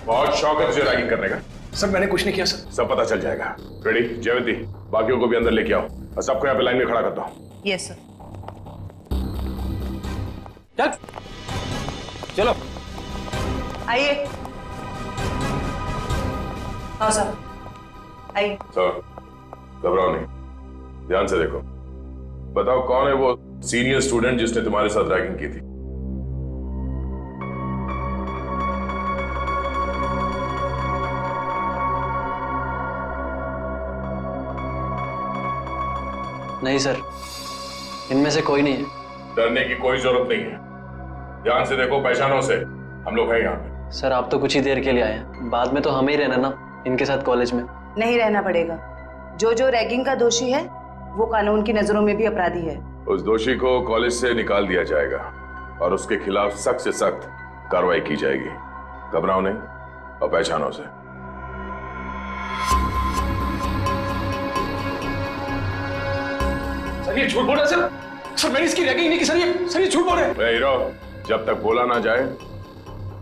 Speaker 18: बहुत शौक है तुझे रैगिंग करने का?
Speaker 6: सर मैंने कुछ नहीं किया सर।
Speaker 18: सब पता चल जाएगा। रेडी? जयवंती बाकियों को भी अंदर लेके आओ और सबको यहाँ पे लाइन में खड़ा करता हूँ।
Speaker 20: Yes sir.
Speaker 23: चल चलो
Speaker 20: आइए। हाँ सर आइए।
Speaker 18: सर घबराओ नहीं, ध्यान से देखो। बताओ कौन है वो सीनियर स्टूडेंट जिसने तुम्हारे साथ रैगिंग की थी?
Speaker 2: नहीं सर, इनमें से कोई नहीं है।
Speaker 18: डरने की कोई जरूरत नहीं है, ध्यान से देखो, पहचानो से, हम लोग हैं यहाँ पे।
Speaker 2: सर आप तो कुछ ही देर के लिए आए हैं, बाद में तो हमें ही रहना ना इनके साथ कॉलेज में।
Speaker 20: नहीं रहना पड़ेगा। जो रैगिंग का दोषी है वो कानून की नजरों में भी अपराधी है।
Speaker 18: उस दोषी को कॉलेज से निकाल दिया जाएगा और उसके खिलाफ सख्त से सख्त कार्रवाई की जाएगी। घबराओ नहीं और पहचानो से।
Speaker 6: सर ये झूठ बोल रहा है सर। सर मैंने इसकी रैगिंग नहीं की सर, ये झूठ बोल रहे हैं।
Speaker 18: हीरो, जब तक बोला ना जाए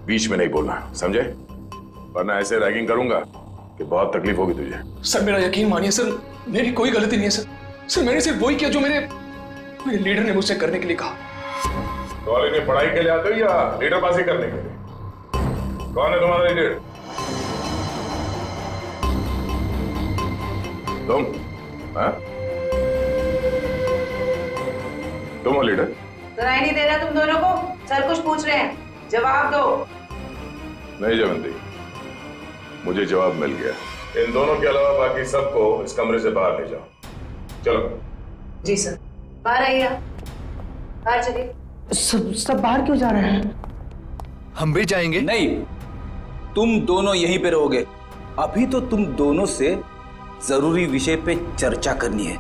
Speaker 18: बीच में नहीं बोलना, समझे? वरना ऐसे रैगिंग करूंगा कि बहुत तकलीफ होगी तुझे।
Speaker 6: सर मेरा यकीन मानिए सर, मेरी कोई गलती नहीं है सर। सर मैंने सिर्फ वही किया जो मेरे लीडर ने मुझसे करने के लिए कहा।
Speaker 18: कॉलेज में पढ़ाई के लिए आते हो या लीडरबाजी करने के लिए? कौन है तुम्हारा लीडर? तुम? हाँ? तुम हो लीडर?
Speaker 20: सुनाई नहीं दे रहा तुम दोनों को? सर कुछ पूछ रहे हैं, जवाब दो।
Speaker 18: नहीं जयवंती, मुझे जवाब मिल गया। इन दोनों के अलावा बाकी सबको इस कमरे से बाहर ले जाओ। चलो।
Speaker 20: जी सर। बाहर आइए, बाहर चलिए।
Speaker 17: सब बाहर क्यों जा रहे हैं?
Speaker 23: हम भी जाएंगे। नहीं, तुम दोनों यहीं पे रहोगे। अभी तो तुम दोनों से जरूरी विषय पे चर्चा करनी है।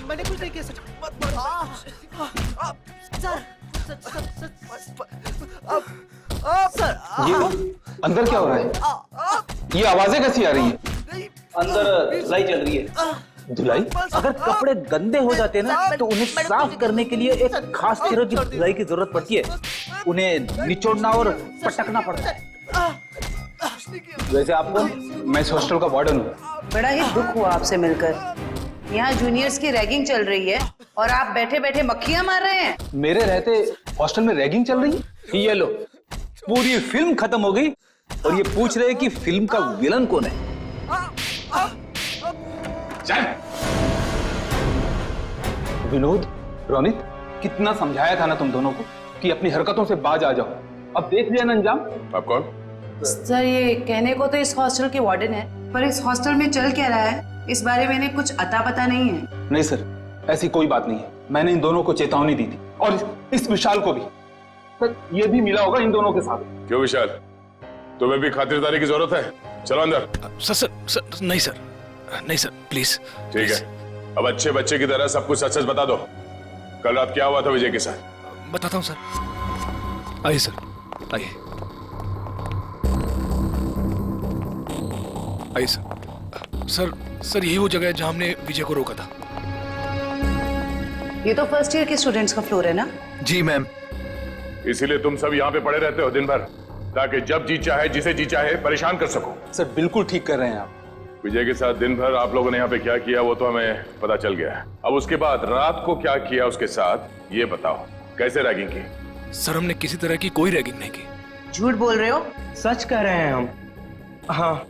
Speaker 21: मैंने कुछ नहीं किया सर।
Speaker 23: ये अंदर क्या हो रहा है? ये आवाजें कैसी आ रही है? अंदर धुलाई चल रही है। धुलाई? अगर कपड़े गंदे हो जाते हैं ना तो उन्हें साफ करने के लिए एक खास तरह की धुलाई की जरूरत पड़ती है। उन्हें निचोड़ना और पटकना पड़ता है। वैसे आपको, मैं इस हॉस्टल का वार्डन हूँ।
Speaker 20: बड़ा ही दुख हुआ आपसे मिलकर। यहाँ जूनियर्स की रैगिंग चल रही है और आप बैठे बैठे मक्खियां मार रहे हैं।
Speaker 23: मेरे रहते हॉस्टल में रैगिंग चल रही है? ये लो, पूरी फिल्म खत्म हो गई और ये पूछ रहे कि फिल्म का विलन कौन है। विनोद, रोनित, कितना समझाया था ना तुम दोनों को कि अपनी हरकतों से बाज आ जाओ। अब देख लिया ना अंजाम।
Speaker 18: आप कौन?
Speaker 20: सर, ये कहने को तो इस हॉस्टल के वार्डन है, पर इस हॉस्टल में चल क्या रहा है इस बारे में इन्हें कुछ अता पता नहीं है।
Speaker 23: नहीं सर, ऐसी कोई बात नहीं है। मैंने इन दोनों को चेतावनी दी थी और इस विशाल को भी। सर, ये भी मिला होगा इन दोनों के साथ।
Speaker 18: क्यों विशाल, तुम्हें भी खातिरदारी की जरूरत है? चलो अंदर।
Speaker 9: सर नहीं सर, नहीं सर, प्लीज।
Speaker 18: ठीक है, अब अच्छे बच्चे की तरह सब कुछ सच सच बता दो। कल रात क्या हुआ था विजय के साथ?
Speaker 9: बताता हूँ सर। आइए सर, आइए आइए सर। सर यही वो जगह है जहां हमने विजय को रोका था।
Speaker 20: ये तो फर्स्ट ईयर के स्टूडेंट्स का फ्लोर है ना?
Speaker 19: जी मैम।
Speaker 18: इसीलिए तुम सब यहाँ पे पड़े रहते हो दिन भर, ताकि जब जी चाहे जिसे जी चाहे परेशान कर सको।
Speaker 23: सर बिल्कुल ठीक कर रहे हैं आप।
Speaker 18: विजय के साथ दिन भर आप लोगों ने यहाँ पे क्या किया वो तो हमें पता चल गया है। अब उसके बाद रात को क्या किया उसके साथ ये बताओ। कैसे रैगिंग की?
Speaker 9: सर हमने किसी तरह की कोई रैगिंग नहीं की।
Speaker 20: झूठ बोल रहे हो?
Speaker 12: सच कह रहे हैं हम। हाँ,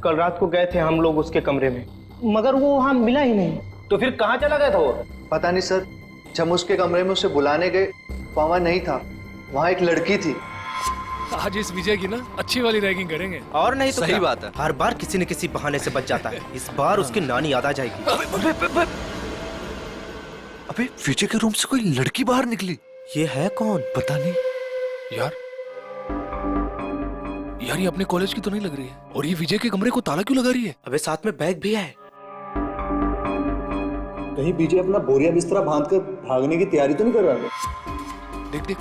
Speaker 12: कल रात को गए थे हम लोग उसके कमरे में, मगर वो वहां मिला ही नहीं।
Speaker 23: तो फिर कहाँ चला गया था वो?
Speaker 8: पता नहीं सर, जब हम उसके कमरे में उसे बुलाने गए वहां नहीं था, वहां एक लड़की थी।
Speaker 9: आज इस विजय की ना अच्छी वाली रैगिंग करेंगे।
Speaker 5: और नहीं तो
Speaker 19: सही
Speaker 5: क्या?
Speaker 19: बात है।
Speaker 5: हर बार किसी न किसी बहाने से बच जाता है। इस बार उसकी नानी याद आ जाएगी।
Speaker 19: अबे विजय के रूम से कोई लड़की बाहर निकली।
Speaker 5: ये है कौन?
Speaker 19: पता नहीं
Speaker 9: यार ये अपने कॉलेज की तो नहीं लग रही है। और ये विजय के कमरे को ताला क्यों लगा रही है?
Speaker 5: अबे साथ में बैग भी है।
Speaker 21: कहीं विजय अपना बोरिया बिस्तरा बांध कर भागने की तैयारी तो नहीं कर रहा है?
Speaker 9: देख देख।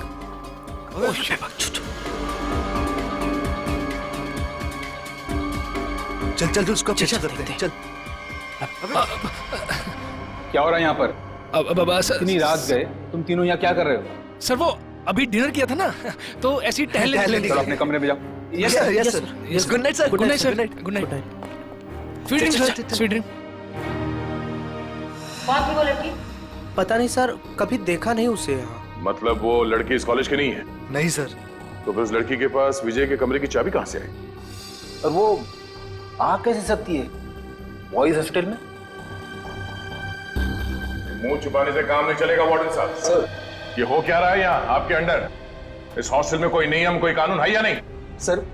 Speaker 19: चल चल चल उसका पीछा करते हैं। चल।
Speaker 23: क्या हो रहा है यहाँ पर?
Speaker 9: अब
Speaker 23: इतनी रात गए, तुम तीनों यहाँ क्या कर रहे हो?
Speaker 9: सर वो अभी डिनर किया था ना, तो ऐसी टहलने।
Speaker 23: चलो अपने कमरे में जाओ।
Speaker 9: Yes sir, yes sir, yes. Good night sir. Good night sir. Good night. Sweet dream sir, sweet dream.
Speaker 20: कौन थी वो लड़की?
Speaker 5: पता नहीं सर, कभी देखा नहीं उसे यहाँ।
Speaker 18: मतलब वो लड़की इस कॉलेज की नहीं है?
Speaker 19: नहीं सर।
Speaker 18: तो फिर उस लड़की के पास विजय के कमरे की चाबी कहाँ से आई?
Speaker 23: और वो आ कैसे सकती है बॉयज हॉस्टल में?
Speaker 18: मुंह छुपाने से काम नहीं चलेगा वार्डन साहब।
Speaker 23: सर
Speaker 18: ये हो क्या रहा है यहाँ आपके अंडर? इस हॉस्टल में कोई नियम कोई कानून है या नहीं?
Speaker 23: सर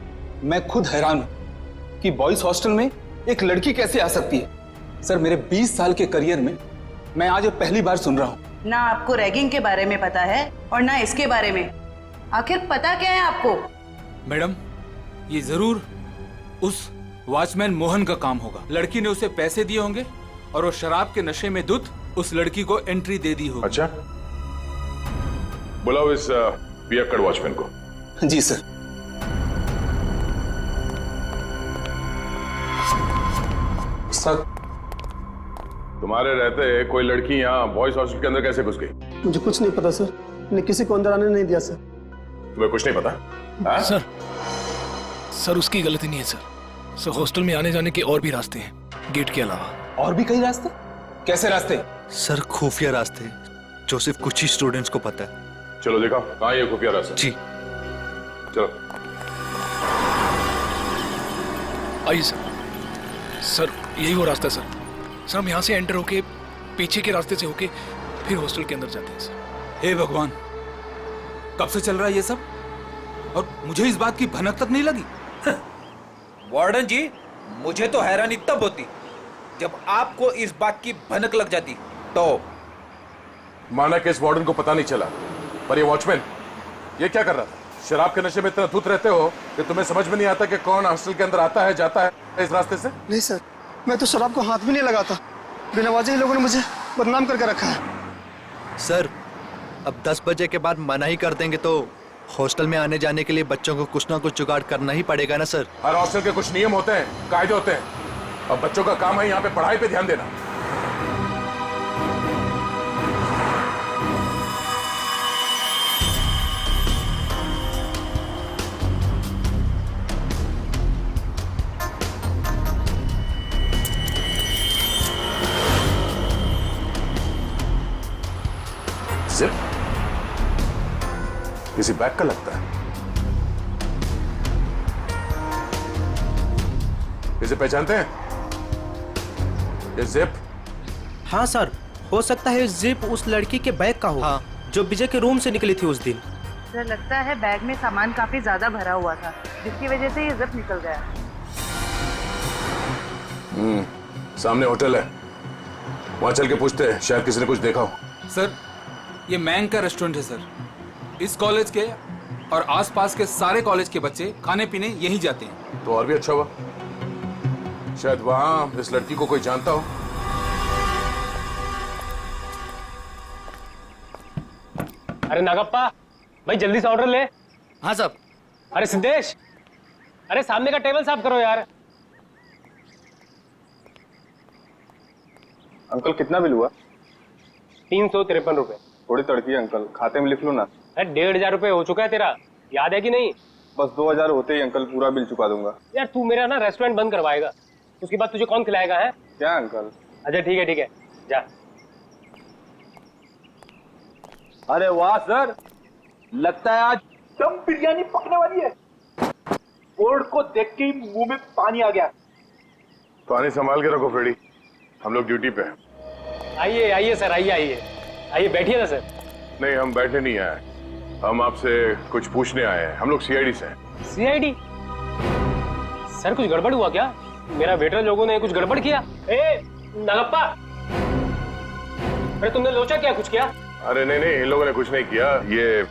Speaker 23: मैं खुद हैरान हूं कि बॉयज हॉस्टल में एक लड़की कैसे आ सकती है। सर मेरे 20 साल के करियर में मैं आज पहली बार सुन रहा हूं।
Speaker 20: ना आपको रैगिंग के बारे में पता है और ना इसके बारे में। आखिर पता क्या है आपको?
Speaker 23: मैडम, ये जरूर उस वॉचमैन मोहन का काम होगा। लड़की ने उसे पैसे दिए होंगे और वो शराब के नशे में धुत उस लड़की को एंट्री दे दी होगी।
Speaker 18: अच्छा, बुलाओ इस पियक्कड़ वॉचमैन को।
Speaker 23: जी सर। सर
Speaker 18: तुम्हारे रहते कोई लड़की यहाँ बॉयज हॉस्टल के अंदर कैसे घुस गई?
Speaker 21: मुझे कुछ नहीं पता सर, मैंने किसी को अंदर आने नहीं दिया सर।
Speaker 18: तुम्हें कुछ नहीं पता? हाँ?
Speaker 9: सर उसकी गलती नहीं है सर। सर हॉस्टल में आने जाने के और भी रास्ते हैं, गेट के अलावा।
Speaker 23: और भी कई रास्ते? कैसे रास्ते?
Speaker 19: सर खुफिया रास्ते जो सिर्फ कुछ ही स्टूडेंट्स को पता है।
Speaker 18: चलो दिखाओ कहाँ ये खुफिया रास्ता।
Speaker 19: जी
Speaker 18: चलो।
Speaker 9: आइए सर। सर यही वो रास्ता है सर। सर हम यहाँ से एंटर होके पीछे के रास्ते से होके फिर हॉस्टल के अंदर जाते हैं सर।
Speaker 23: हे भगवान, कब से चल रहा है ये सब और मुझे इस बात की भनक तक नहीं लगी। वार्डन जी, मुझे तो हैरानी तब होती जब आपको इस बात की भनक लग जाती। तो
Speaker 18: माना कि इस वार्डन को पता नहीं चला, पर ये वॉचमैन ये क्या कर रहा था? शराब के नशे में इतना धुत रहते हो कि तुम्हें समझ में नहीं आता कि कौन हॉस्टल के अंदर आता है जाता है इस रास्ते से?
Speaker 21: नहीं सर, मैं तो शराब को हाथ भी नहीं लगाता। बिना वजह ही लोगों ने मुझे बदनाम करके रखा है।
Speaker 19: सर अब 10 बजे के बाद मना ही कर देंगे तो हॉस्टल में आने जाने के लिए बच्चों को कुछ ना कुछ जुगाड़ करना ही पड़ेगा ना सर।
Speaker 18: हर हॉस्टल के कुछ नियम होते हैं, कायदे होते हैं, और बच्चों का काम है यहाँ पे पढ़ाई पे ध्यान देना। जिप किसी बैग का लगता है। इसे पहचानते हैं? ये जिप?
Speaker 23: हाँ सर, हो सकता है जिप उस लड़की के बैग का हो, जो विजय के रूम से निकली थी उस दिन।
Speaker 20: सर लगता है बैग में सामान काफी ज्यादा भरा हुआ था, जिसकी वजह से ये जिप निकल गया।
Speaker 18: सामने होटल है, वहां चल के पूछते हैं, शायद किसी ने कुछ देखा हो।
Speaker 10: सर ये मैंग का रेस्टोरेंट है सर। इस कॉलेज के और आसपास के सारे कॉलेज के बच्चे खाने पीने यहीं जाते हैं।
Speaker 18: तो और भी अच्छा हुआ, शायद वहां इस लड़की को कोई जानता हो।
Speaker 12: अरे नागप्पा भाई जल्दी से ऑर्डर ले।
Speaker 3: हाँ साहब।
Speaker 12: अरे सिद्धेश, अरे सामने का टेबल साफ करो यार।
Speaker 6: अंकल कितना बिल हुआ?
Speaker 12: 353 रुपए।
Speaker 6: थोड़ी तड़की है अंकल, खाते में लिख लो ना।
Speaker 12: अरे 1,500 रुपए हो चुका है तेरा, याद है कि नहीं?
Speaker 6: बस 2000 होते ही अंकल पूरा बिल चुका दूंगा।
Speaker 12: यार तू मेरा ना रेस्टोरेंट बंद करवाएगा, उसके बाद तुझे कौन खिलाएगा है?
Speaker 6: क्या अंकल?
Speaker 12: अच्छा ठीक है जा।
Speaker 23: अरे वाह सर, लगता है आज दम बिरयानी पकने वाली है। बोर्ड को देख के ही मुंह में पानी आ गया।
Speaker 18: पानी संभाल के रखो फ्रेडी, हम लोग ड्यूटी पे हैं।
Speaker 12: आइए सर, आइए बैठिए ना सर।
Speaker 18: नहीं, हम बैठने नहीं आए, हम आपसे कुछ पूछने आए हैं। हम लोग सीआईडी से हैं।
Speaker 12: सीआईडी? सर कुछ गड़बड़ हुआ क्या? मेरा वेटर लोगों ने कुछ गड़बड़ किया? ए नागप्पा, अरे तुमने लोचा क्या, कुछ किया?
Speaker 18: अरे नहीं, इन लोगों ने कुछ नहीं किया। ये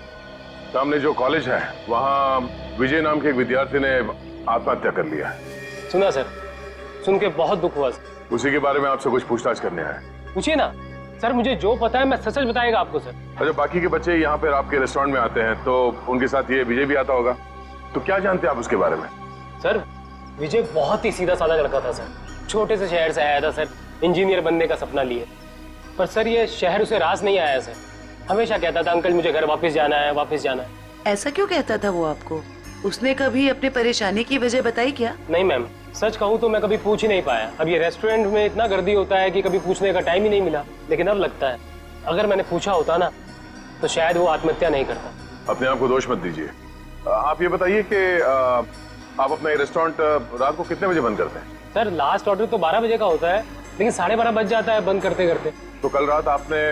Speaker 18: सामने जो कॉलेज है वहाँ विजय नाम के एक विद्यार्थी ने आत्महत्या कर लिया।
Speaker 12: सुना सर, सुन के बहुत दुख हुआ।
Speaker 18: उसी के बारे में आपसे कुछ पूछताछ करने आए।
Speaker 12: पूछिए ना सर, मुझे जो पता है मैं सच बताएगा आपको सर।
Speaker 18: अच्छा, बाकी के बच्चे यहाँ पर आपके रेस्टोरेंट में आते हैं तो उनके साथ ये विजय भी आता होगा, तो क्या जानते हैं आप उसके बारे में?
Speaker 12: सर विजय बहुत ही सीधा साधा लड़का था सर, छोटे से शहर से आया था सर, इंजीनियर बनने का सपना लिए। पर सर ये शहर उसे रास नहीं आया सर, हमेशा कहता था अंकल मुझे घर वापस जाना है।
Speaker 20: ऐसा क्यों कहता था वो आपको? उसने कभी अपनी परेशानी की वजह बताई क्या?
Speaker 12: नहीं मैम, सच कहूँ तो मैं कभी पूछ ही नहीं पाया। अब ये रेस्टोरेंट में इतना गर्दी होता है कि कभी पूछने का टाइम ही नहीं मिला। लेकिन अब लगता है अगर मैंने पूछा होता ना तो शायद वो आत्महत्या नहीं करता।
Speaker 18: अपने आप को दोष मत दीजिए। आप ये बताइए कि आप अपना ये रेस्टोरेंट रात को कितने बजे बंद करते हैं?
Speaker 12: सर लास्ट ऑर्डर तो 12 बजे का होता है, लेकिन 12:30 बज जाता है बंद करते करते।
Speaker 18: तो कल रात आपने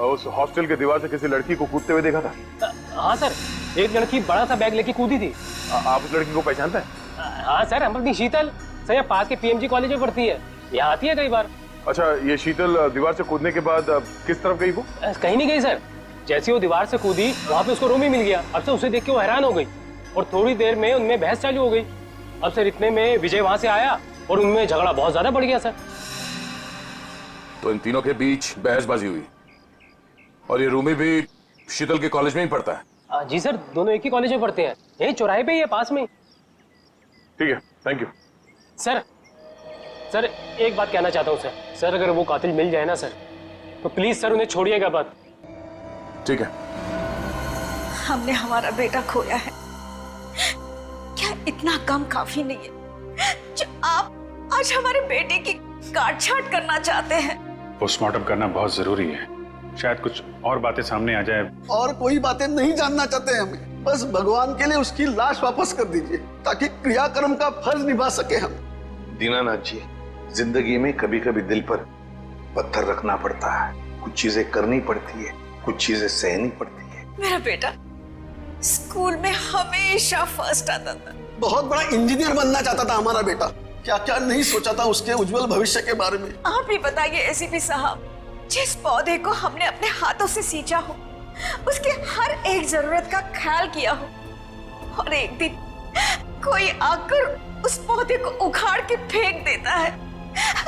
Speaker 18: उस हॉस्टल के दीवार से किसी लड़की को कूदते हुए देखा था?
Speaker 12: हाँ सर, एक लड़की बड़ा सा बैग लेके कूदी थी।
Speaker 18: आप उस लड़की को पहचानते हैं?
Speaker 12: हाँ सर, हम अपनी शीतल सर पास के पीएमजी कॉलेज में पढ़ती है, यहाँ आती है कई बार।
Speaker 18: अच्छा, ये शीतल दीवार से कूदने के बाद किस तरफ गई वो?
Speaker 12: कहीं नहीं गई सर, जैसे वो दीवार से कूदी वहाँ पे उसको रूम ही मिल गया। अब से उसे देख के वो हैरान हो गई और थोड़ी देर में उनमें बहस चालू हो गई। अब सर इतने में विजय वहाँ से आया और उनमें झगड़ा बहुत ज्यादा बढ़ गया सर।
Speaker 18: तो इन तीनों के बीच बहसबाजी हुई और ये रूमी भी शीतल के कॉलेज में ही पढ़ता है?
Speaker 12: जी सर, दोनों एक ही कॉलेज में पढ़ते हैं, यही चौराहे पे ही है, पास में।
Speaker 18: ठीक है, थैंक यू।
Speaker 12: सर एक बात कहना चाहता हूँ सर, अगर वो कातिल मिल जाए ना सर तो प्लीज सर उन्हें छोड़िएगा मत।
Speaker 18: ठीक है।
Speaker 13: हमने हमारा बेटा खोया है, क्या इतना कम काफी नहीं है जो आप आज हमारे बेटे की काट छाट करना चाहते हैं?
Speaker 16: पोस्टमार्टम करना बहुत जरूरी है, शायद कुछ और बातें सामने आ जाए।
Speaker 21: और कोई बातें नहीं जानना चाहते हमें, बस भगवान के लिए उसकी लाश वापस कर दीजिए ताकि क्रियाकर्म का फर्ज निभा सके हम।
Speaker 7: दीनानाथ जी, जिंदगी में कभी कभी दिल पर पत्थर रखना पड़ता है, कुछ चीजें करनी पड़ती है, कुछ चीजें सहनी पड़ती है।
Speaker 13: मेरा बेटा स्कूल में हमेशा फर्स्ट आता था,
Speaker 21: बहुत बड़ा इंजीनियर बनना चाहता था हमारा बेटा, क्या क्या नहीं सोचा था उसके उज्जवल भविष्य के बारे में।
Speaker 13: आप ही बताइए एसीपी साहब, जिस पौधे को हमने अपने हाथों से सींचा हो, उसके हर एक जरूरत का ख्याल किया हो, और एक दिन कोई आकर उस पौधे को उखाड़ के फेंक देता है,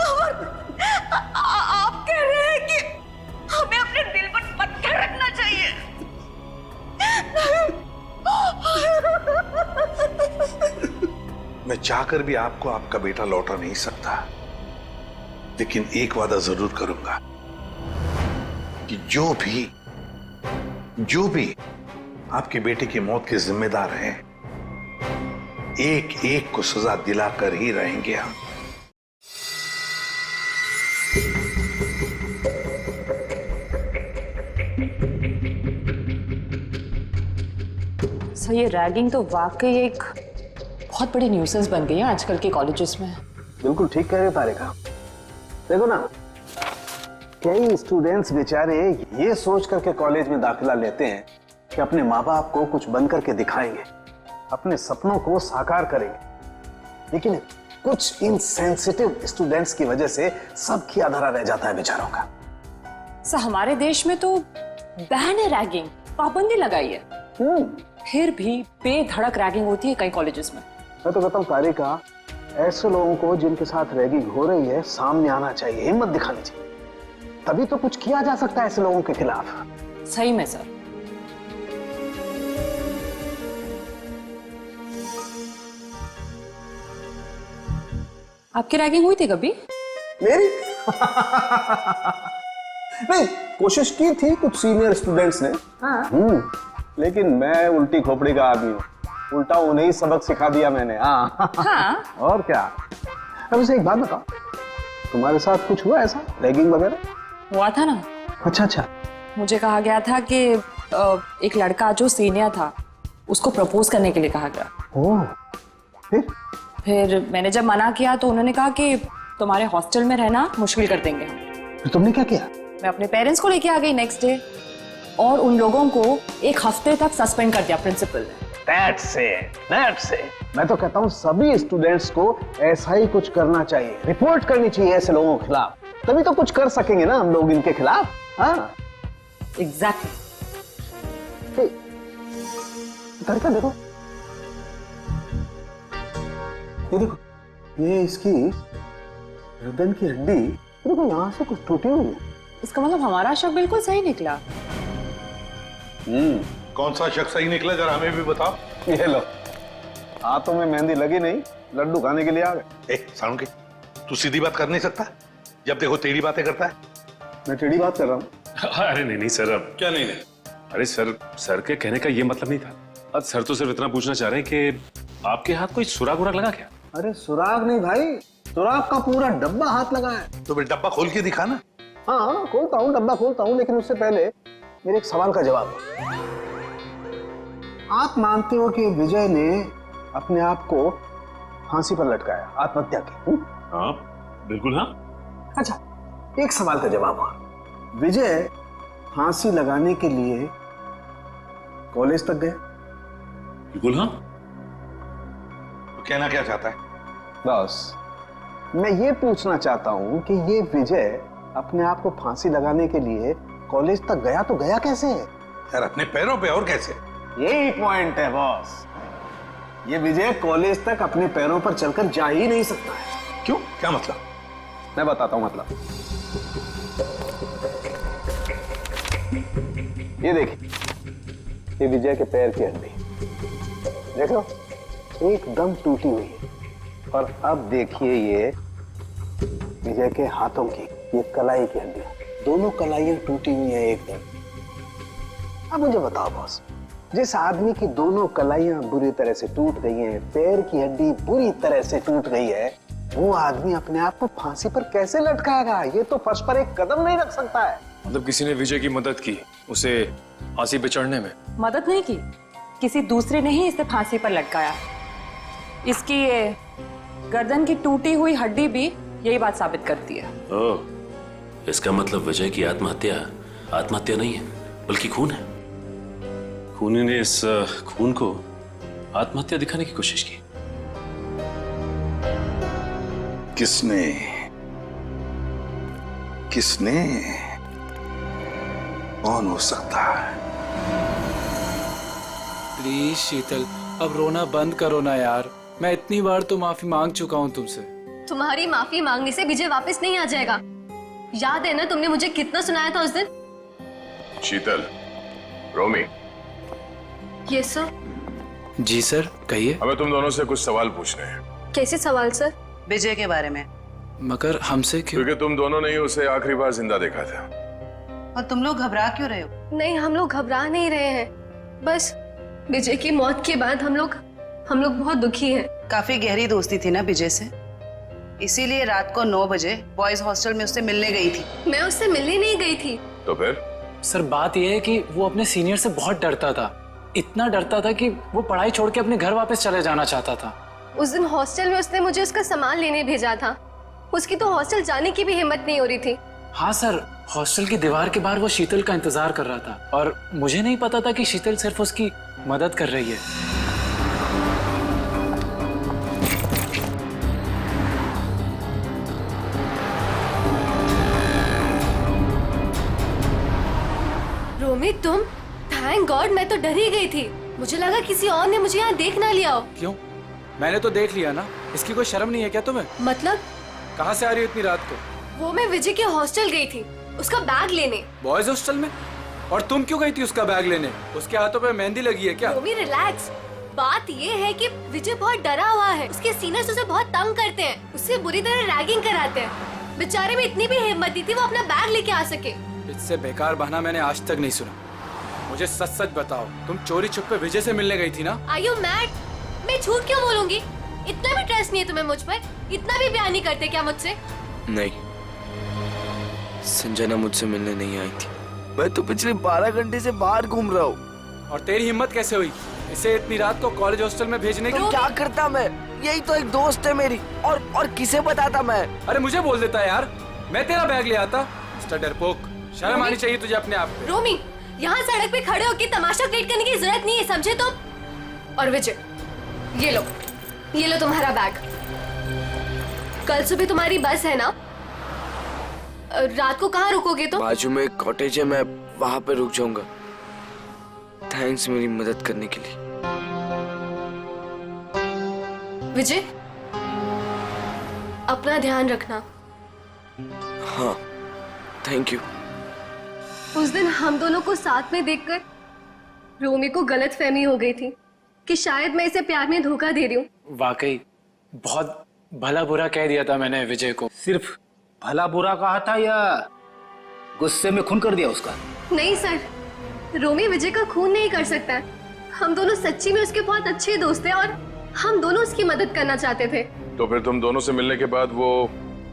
Speaker 13: और आप कह रहे हैं कि हमें अपने दिल पर पत्थर रखना चाहिए।
Speaker 7: मैं चाहकर भी आपको आपका बेटा लौटा नहीं सकता, लेकिन एक वादा जरूर करूंगा कि जो भी आपके बेटे की मौत के जिम्मेदार हैं, एक एक को सजा दिलाकर ही रहेंगे हम।
Speaker 14: सर ये रैगिंग तो वाकई एक बहुत बड़ी न्यूसेंस बन गई है आजकल के कॉलेजेस में।
Speaker 21: बिल्कुल ठीक कह रहे हो तारिका। देखो ना, कई स्टूडेंट्स बेचारे ये सोच करके कॉलेज में दाखिला लेते हैं कि अपने माँ बाप को कुछ बन करके दिखाएंगे, अपने सपनों को साकार करेंगे, लेकिन कुछ इनसेंसिटिव स्टूडेंट्स की वजह से सब किया धरा रह जाता है बेचारों का।
Speaker 14: सर हमारे देश में तो बैन है रैगिंग, पाबंदी लगाई है, फिर भी बेधड़क रैगिंग होती है कई कॉलेजेस में।
Speaker 21: मैं तो कहता हूँ तारिका, ऐसे लोगों को जिनके साथ रैगिंग हो रही है सामने आना चाहिए, हिम्मत दिखानी चाहिए, तभी तो कुछ किया जा सकता है ऐसे लोगों के खिलाफ।
Speaker 14: सही में सर। आपकी रैगिंग हुई थी कभी?
Speaker 21: मेरी? नहीं, कोशिश की थी कुछ सीनियर स्टूडेंट्स ने। लेकिन मैं उल्टी खोपड़ी का आदमी हूँ, उल्टा उन्हें ही सबक सिखा दिया मैंने। हाँ। और क्या। अब इसे एक बात बताओ, तुम्हारे साथ कुछ हुआ ऐसा रैगिंग वगैरह?
Speaker 14: हुआ था ना।
Speaker 21: अच्छा।
Speaker 14: मुझे कहा गया था कि एक लड़का जो सीनियर था उसको प्रपोज करने के लिए कहा गया।
Speaker 21: ओह,
Speaker 14: फिर मैंने जब मना किया तो उन्होंने कहा कि तुम्हारे हॉस्टल में रहना मुश्किल कर देंगे।
Speaker 21: तो तुमने क्या किया?
Speaker 14: मैं अपने पेरेंट्स को लेके आ गई नेक्स्ट डे, और उन लोगों को 1 हफ्ते तक सस्पेंड कर दिया प्रिंसिपल ने।
Speaker 21: That's it. मैं तो कहता हूँ सभी स्टूडेंट्स को ऐसा ही कुछ करना चाहिए, रिपोर्ट करनी चाहिए ऐसे लोगों के खिलाफ, तभी तो कुछ कर सकेंगे ना हम लोग इनके खिलाफ। हाँ,
Speaker 14: एग्जैक्टली।
Speaker 21: तारिका देखो, ये देखो, ये इसकी गर्दन की हड्डी देखो यहाँ से कुछ टूटी हुई है।
Speaker 14: इसका मतलब हमारा शक बिल्कुल सही निकला।
Speaker 7: कौन सा शक सही निकला, जरा हमें भी बताओ।
Speaker 21: ये लो, हाथों में मेहंदी लगी नहीं, लड्डू खाने के लिए आ गए।
Speaker 7: सारुण की, तू सीधी बात कर नहीं सकता? जब देखो टेढ़ी बातें करता है।
Speaker 21: मैं टेढ़ी बात कर रहा हूँ?
Speaker 16: अरे नहीं सर, अब
Speaker 7: क्या नहीं?
Speaker 16: अरे सर के कहने का ये मतलब नहीं था। अब सर तो सिर्फ इतना पूछना चाह रहे हैं कि आपके हाथ कोई सुराग उराग लगा क्या?
Speaker 21: अरे सुराग नहीं भाई, सुराग का पूरा डब्बा हाथ लगा है।
Speaker 7: तो फिर डब्बा खोल के दिखा ना।
Speaker 21: हाँ खोलता हूँ, डब्बा खोलता हूँ, लेकिन उससे पहले मेरे एक सवाल का जवाब। आप मानते हो कि विजय ने अपने आप को फांसी पर लटकाया, आत्महत्या की?
Speaker 16: हाँ बिल्कुल। हाँ
Speaker 21: अच्छा, एक सवाल का जवाब और, विजय फांसी लगाने के लिए कॉलेज तक गए?
Speaker 16: बिल्कुल। हाँ,
Speaker 7: तो कहना क्या चाहता है?
Speaker 21: बस मैं ये पूछना चाहता हूं कि ये विजय अपने आप को फांसी लगाने के लिए कॉलेज तक गया तो गया कैसे?
Speaker 7: यार अपने पैरों पे, और कैसे?
Speaker 21: यही पॉइंट है बॉस, ये विजय कॉलेज तक अपने पैरों पर चलकर जा ही नहीं सकता है।
Speaker 7: क्यों, क्या मतलब?
Speaker 21: मैं बताता हूं मतलब। ये देखिए, ये विजय के पैर की हड्डी देख लो, एकदम टूटी हुई है। और अब देखिए ये विजय के हाथों की, ये कलाई की हड्डी, दोनों कलाइयां टूटी हुई हैं एकदम। अब मुझे बताओ बॉस, जिस आदमी की दोनों कलाइयां बुरी तरह से टूट गई हैं, पैर की हड्डी बुरी तरह से टूट गई है, वो आदमी अपने आप को फांसी पर कैसे लटकाएगा? ये तो फर्श पर एक कदम नहीं रख सकता है।
Speaker 4: मतलब किसी ने विजय की मदद की उसे फांसी पे चढ़ने में?
Speaker 14: मदद नहीं की, किसी दूसरे ने ही इसे फांसी पर लटकाया। इसकी ये गर्दन की टूटी हुई हड्डी भी यही बात साबित करती है।
Speaker 11: ओह, इसका मतलब विजय की आत्महत्या नहीं है बल्कि खून है। खूनी ने इस खून को आत्महत्या दिखाने की कोशिश की।
Speaker 7: किसने कौन हो सकता है?
Speaker 10: प्लीज शीतल, अब रोना बंद करो ना यार। मैं इतनी बार तो माफी मांग चुका हूँ तुमसे।
Speaker 15: तुम्हारी माफी मांगने से विजय वापस नहीं आ जाएगा। याद है ना तुमने मुझे कितना सुनाया था उस दिन?
Speaker 18: शीतल, रोमी।
Speaker 15: Yes sir.
Speaker 10: जी सर, कहिए।
Speaker 18: हमें तुम दोनों से कुछ सवाल पूछने हैं।
Speaker 15: कैसे सवाल सर?
Speaker 20: विजय के बारे में।
Speaker 10: मगर हमसे क्यों?
Speaker 18: क्योंकि तुम दोनों ने ही उसे आखिरी बार जिंदा देखा था।
Speaker 20: और तुम लोग घबरा क्यों रहे हो?
Speaker 15: नहीं, हम लोग घबरा नहीं रहे हैं, बस विजय की मौत के बाद हम लोग बहुत दुखी हैं।
Speaker 20: काफी गहरी दोस्ती थी ना विजय से, इसीलिए रात को 9 बजे बॉयज हॉस्टल में उससे मिलने गई थी।
Speaker 15: मैं उससे मिलने नहीं गई थी।
Speaker 18: तो फिर?
Speaker 3: सर बात यह है कि वो अपने सीनियर से बहुत डरता था, इतना डरता था कि वो पढ़ाई छोड़ के अपने घर वापस चले जाना चाहता था।
Speaker 15: उस दिन हॉस्टल में उसने मुझे उसका सामान लेने भेजा था। उसकी तो हॉस्टल जाने की भी हिम्मत नहीं हो रही थी।
Speaker 17: हाँ सर, हॉस्टल की दीवार के बाहर वो शीतल का इंतजार कर रहा था और मुझे नहीं पता था कि शीतल सिर्फ उसकी मदद कर रही है।
Speaker 15: रोमी तुम, थैंक गॉड, मैं तो डर ही गई थी। मुझे लगा किसी और ने मुझे यहाँ देख ना लिया हो।
Speaker 10: क्यों? मैंने तो देख लिया ना। इसकी कोई शर्म नहीं है क्या तुम्हें?
Speaker 15: मतलब?
Speaker 10: कहाँ से आ रही हो इतनी रात को?
Speaker 15: वो मैं विजय के हॉस्टल गई थी, उसका बैग लेने।
Speaker 10: बॉयज हॉस्टल में? और तुम क्यों गई थी उसका बैग लेने? उसके हाथों पे मेहंदी लगी है क्या?
Speaker 15: रोमी रिलैक्स। बात ये है कि विजय बहुत डरा हुआ है। उसके सीनियर्स उसे बहुत तंग करते हैं, उससे बुरी तरह रैगिंग कराते हैं। बेचारे में इतनी भी हिम्मत नहीं थी वो अपना बैग लेके आ सके।
Speaker 10: इससे बेकार बहाना मैंने आज तक नहीं सुना। मुझे सच सच बताओ, तुम चोरी छुपे विजय से मिलने गई थी ना?
Speaker 15: Are you mad? मैं झूठ क्यों बोलूंगी? इतना भी ट्रस्ट नहीं है तुम्हें मुझ पर? इतना भी प्यार नहीं करते क्या मुझसे?
Speaker 5: नहीं, संजना मुझसे मिलने नहीं आई थी। मैं तो पिछले 12 घंटे से बाहर घूम रहा हूँ।
Speaker 10: और तेरी हिम्मत कैसे हुई इसे इतनी रात को कॉलेज हॉस्टल में भेजने की?
Speaker 5: तो क्या करता मैं? यही तो एक दोस्त है मेरी। और किसे बताता मैं?
Speaker 10: अरे मुझे बोल देता यार, मैं तेरा बैग ले आता। मिस्टर डरपोक, शर्म आनी चाहिए तुझे अपने आप पे।
Speaker 15: रोमी, यहाँ सड़क पे खड़े होकर तमाशा क्रिएट करने की जरूरत नहीं है, समझे तुम? और विजय, ये लो तुम्हारा बैग। कल सुबह तुम्हारी बस है ना? रात को कहाँ रुकोगे तुम?
Speaker 5: बाजू में एक कॉटेज है, मैं वहाँ पे रुक जाऊंगा। थैंक्स मेरी मदद करने के लिए।
Speaker 15: विजय, अपना ध्यान रखना।
Speaker 5: हाँ, थैंक यू।
Speaker 15: उस दिन हम दोनों को साथ में देखकर रोमी को गलतफहमी हो गई थी कि शायद मैं इसे प्यार में धोखा दे रही हूँ।
Speaker 17: वाकई बहुत भला बुरा कह दिया था मैंने विजय को।
Speaker 23: सिर्फ भला बुरा कहा था या गुस्से में खून कर दिया उसका?
Speaker 15: नहीं सर, रोमी विजय का खून नहीं कर सकता है। हम दोनों सच्ची में उसके बहुत अच्छे दोस्त हैं और हम दोनों उसकी मदद करना चाहते थे।
Speaker 18: तो फिर तुम दोनों से मिलने के बाद वो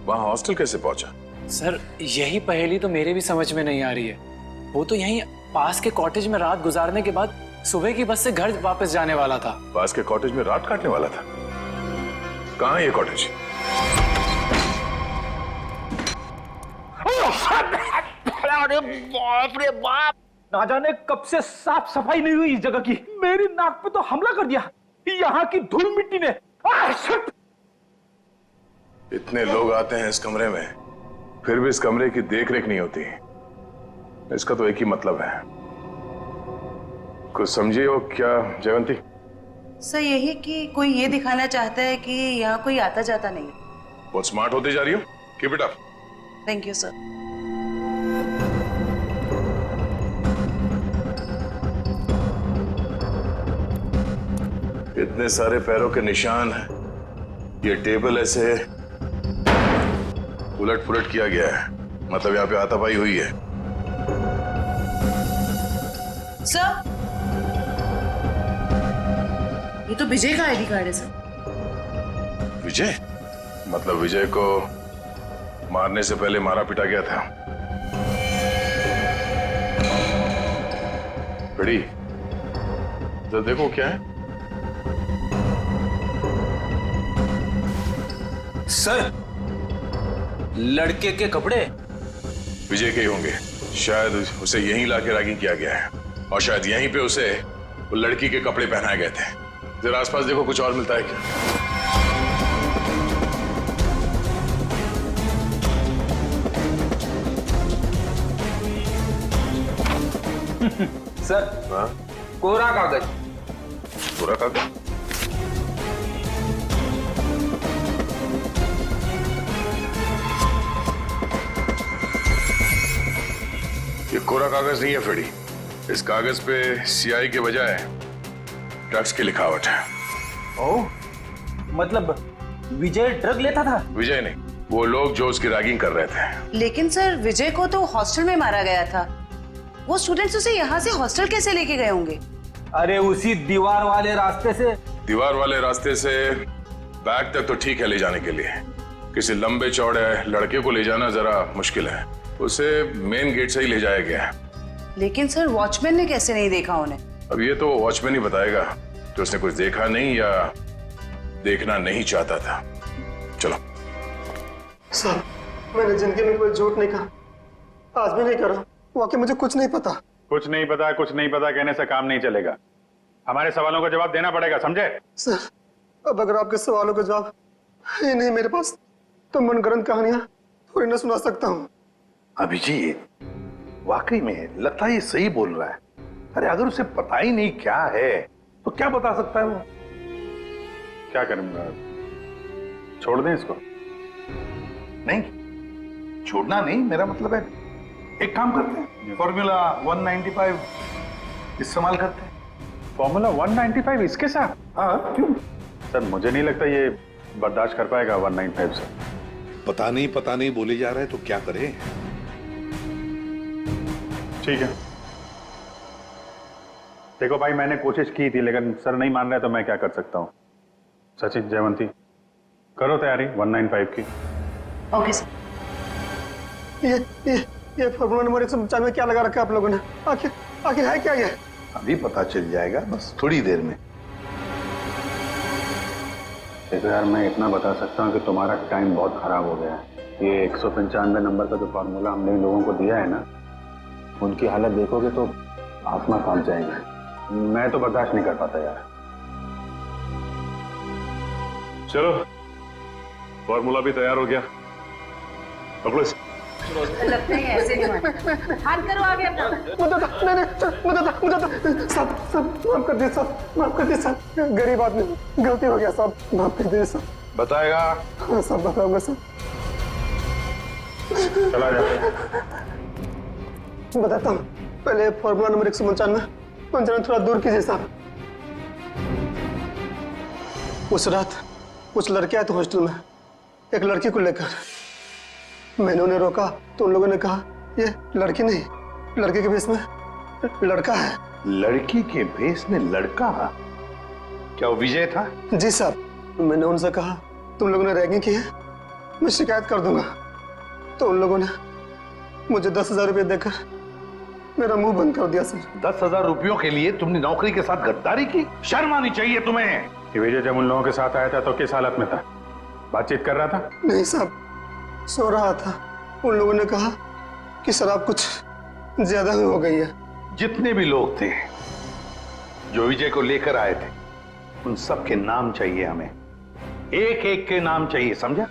Speaker 18: वहाँ हॉस्टल कैसे पहुंचा?
Speaker 17: सर, यही पहेली तो मेरे भी समझ में नहीं आ रही है। वो तो यहीं पास के कॉटेज में रात गुजारने के बाद सुबह की बस से घर वापस जाने वाला था।
Speaker 18: पास के कॉटेज में रात काटने वाला था? कहाँ है ये कॉटेज?
Speaker 23: अरे बाप रे बाप, ना जाने कब से साफ सफाई नहीं हुई इस जगह की। मेरी नाक पे तो हमला कर दिया यहाँ की धूल मिट्टी ने।
Speaker 18: इतने लोग आते हैं इस कमरे में, फिर भी इस कमरे की देखरेख नहीं होती। इसका तो एक ही मतलब है। कुछ समझिए हो क्या जयवंती?
Speaker 20: सर यही कि कोई ये दिखाना चाहता है कि यहाँ कोई आता जाता नहीं।
Speaker 18: बहुत स्मार्ट होते जा रही हो। Keep it up.
Speaker 20: Thank you sir.
Speaker 18: इतने सारे पैरों के निशान हैं। ये टेबल ऐसे उलट पुलट किया गया है, मतलब यहाँ पे हाथापाई हुई है।
Speaker 20: सर, ये तो विजय का आईडी कार्ड है सर।
Speaker 18: विजय? मतलब विजय को मारने से पहले मारा पिटा गया था। बड़ी तो देखो क्या है।
Speaker 23: सर, लड़के के कपड़े
Speaker 18: विजय के ही होंगे। शायद उसे यहीं लाके रैगिंग किया गया है और शायद यहीं पे उसे वो लड़की के कपड़े पहनाए गए थे। जरा आसपास देखो, कुछ और मिलता है क्या?
Speaker 23: सर,
Speaker 18: हाँ?
Speaker 23: कोरा कागज।
Speaker 18: कोरा कागज? ये कोरा कागज नहीं है फेडी। इस कागज पे सियाही के बजाय ड्रग्स की लिखावट है।
Speaker 23: ओह, मतलब विजय ड्रग लेता था?
Speaker 18: विजय नहीं, वो लोग जो उसकी रैगिंग कर रहे थे।
Speaker 20: लेकिन सर, विजय को तो हॉस्टल में मारा गया था। वो स्टूडेंट्स उसे यहाँ से हॉस्टल कैसे लेके गए होंगे?
Speaker 23: अरे उसी दीवार वाले रास्ते से।
Speaker 18: दीवार वाले रास्ते से बैग तक तो ठीक है ले जाने के लिए, किसी लंबे चौड़े लड़के को ले जाना जरा मुश्किल है। उसे मेन गेट से ही ले जाया गया है।
Speaker 20: लेकिन सर, वॉचमैन ने कैसे नहीं देखा उन्हें?
Speaker 18: अब ये तो वॉचमैन ही बताएगा कि उसने कुछ देखा नहीं या देखना नहीं चाहता था। चलो।
Speaker 21: सर, मैंने जिंदगी में कोई झूठ नहीं कहा, आज भी नहीं करा। वाकई मुझे कुछ नहीं पता।
Speaker 1: कुछ नहीं पता कहने से काम नहीं चलेगा। हमारे सवालों का जवाब देना पड़ेगा, समझे?
Speaker 21: सर, अब अगर आपके सवालों का जवाब है नहीं मेरे पास, तो मनगढ़ंत कहानियां थोड़ी ना सुना सकता हूँ।
Speaker 7: अभिजीत, वाकई में लगता है ये सही बोल रहा है। अरे अगर उसे पता ही नहीं क्या है तो क्या बता सकता है वो?
Speaker 1: क्या करूंगा? छोड़ दें इसको?
Speaker 7: नहीं, छोड़ना नहीं, मेरा मतलब है एक काम करते हैं, फॉर्मूला 195 इस्तेमाल करते हैं।
Speaker 1: फॉर्मूला 195 इसके साथ?
Speaker 7: हाँ, क्यों?
Speaker 1: सर मुझे नहीं लगता ये बर्दाश्त कर पाएगा 195 से।
Speaker 7: पता नहीं बोले जा रहे हैं तो क्या करें?
Speaker 1: ठीक है, देखो भाई, मैंने कोशिश की थी लेकिन सर नहीं मान रहे तो मैं क्या कर सकता हूँ। सचिन, जयवंती, करो तैयारी 195 की।
Speaker 20: Okay sir.
Speaker 21: ये फॉर्मूला नंबर 195 में क्या लगा रखा है आप लोगों ने? आखिर है क्या ये?
Speaker 7: अभी पता चल जाएगा, बस थोड़ी देर में।
Speaker 1: देखो यार, मैं इतना बता सकता हूँ कि तुम्हारा टाइम बहुत खराब हो गया है। ये 195 नंबर का जो फार्मूला हमने लोगों को दिया है ना, उनकी हालत देखोगे तो आत्मा कांप जाएगी। मैं तो बर्दाश्त नहीं कर पाता यार।
Speaker 16: चलो, फॉर्मूला भी तैयार हो गया, पकड़ो इसे।
Speaker 20: लगता है ऐसे नहीं मानता। हाथ करो आगे अपना।
Speaker 21: सब माफ कर दे साहब, माफ कर दे साहब, गरीब आदमी, गलती हो गया साहब, माफ कर दे साहब।
Speaker 7: बताएगा?
Speaker 21: हाँ साहब, बताऊंगा साहब।
Speaker 1: चला जा।
Speaker 21: बताता हूँ, पहले फॉर्मूला नंबर 195 पंजरा थोड़ा दूर कीजिए साहब। उस रात कुछ लड़के आए थे हॉस्टल में, एक लड़की को लेकर। मैंने उन्हें रोका तो उन लोगों ने कहा ये लड़की नहीं, लड़के के भेष में लड़का है।
Speaker 7: लड़की के भेष में लड़का? क्या वो विजय था?
Speaker 21: जी साहब। मैंने उनसे कहा तुम लोगों ने रैगिंग की है, मैं शिकायत कर दूंगा। तो उन लोगों ने मुझे 10,000 रुपये देकर मेरा मुंह बंद कर दिया सर।
Speaker 7: 10,000 रुपयों के लिए तुमने नौकरी के साथ गद्दारी की? शर्म आनी चाहिए तुम्हें।
Speaker 1: विजय जब उन लोगों के साथ आया था तो किस हालत में था? बातचीत कर रहा था?
Speaker 21: नहीं साहब, सो रहा था। उन लोगों ने कहा कि शराब कुछ ज्यादा ही हो गई है।
Speaker 7: जितने भी लोग थे जो विजय को लेकर आए थे, उन सब के नाम चाहिए हमें, एक एक के नाम चाहिए, समझा?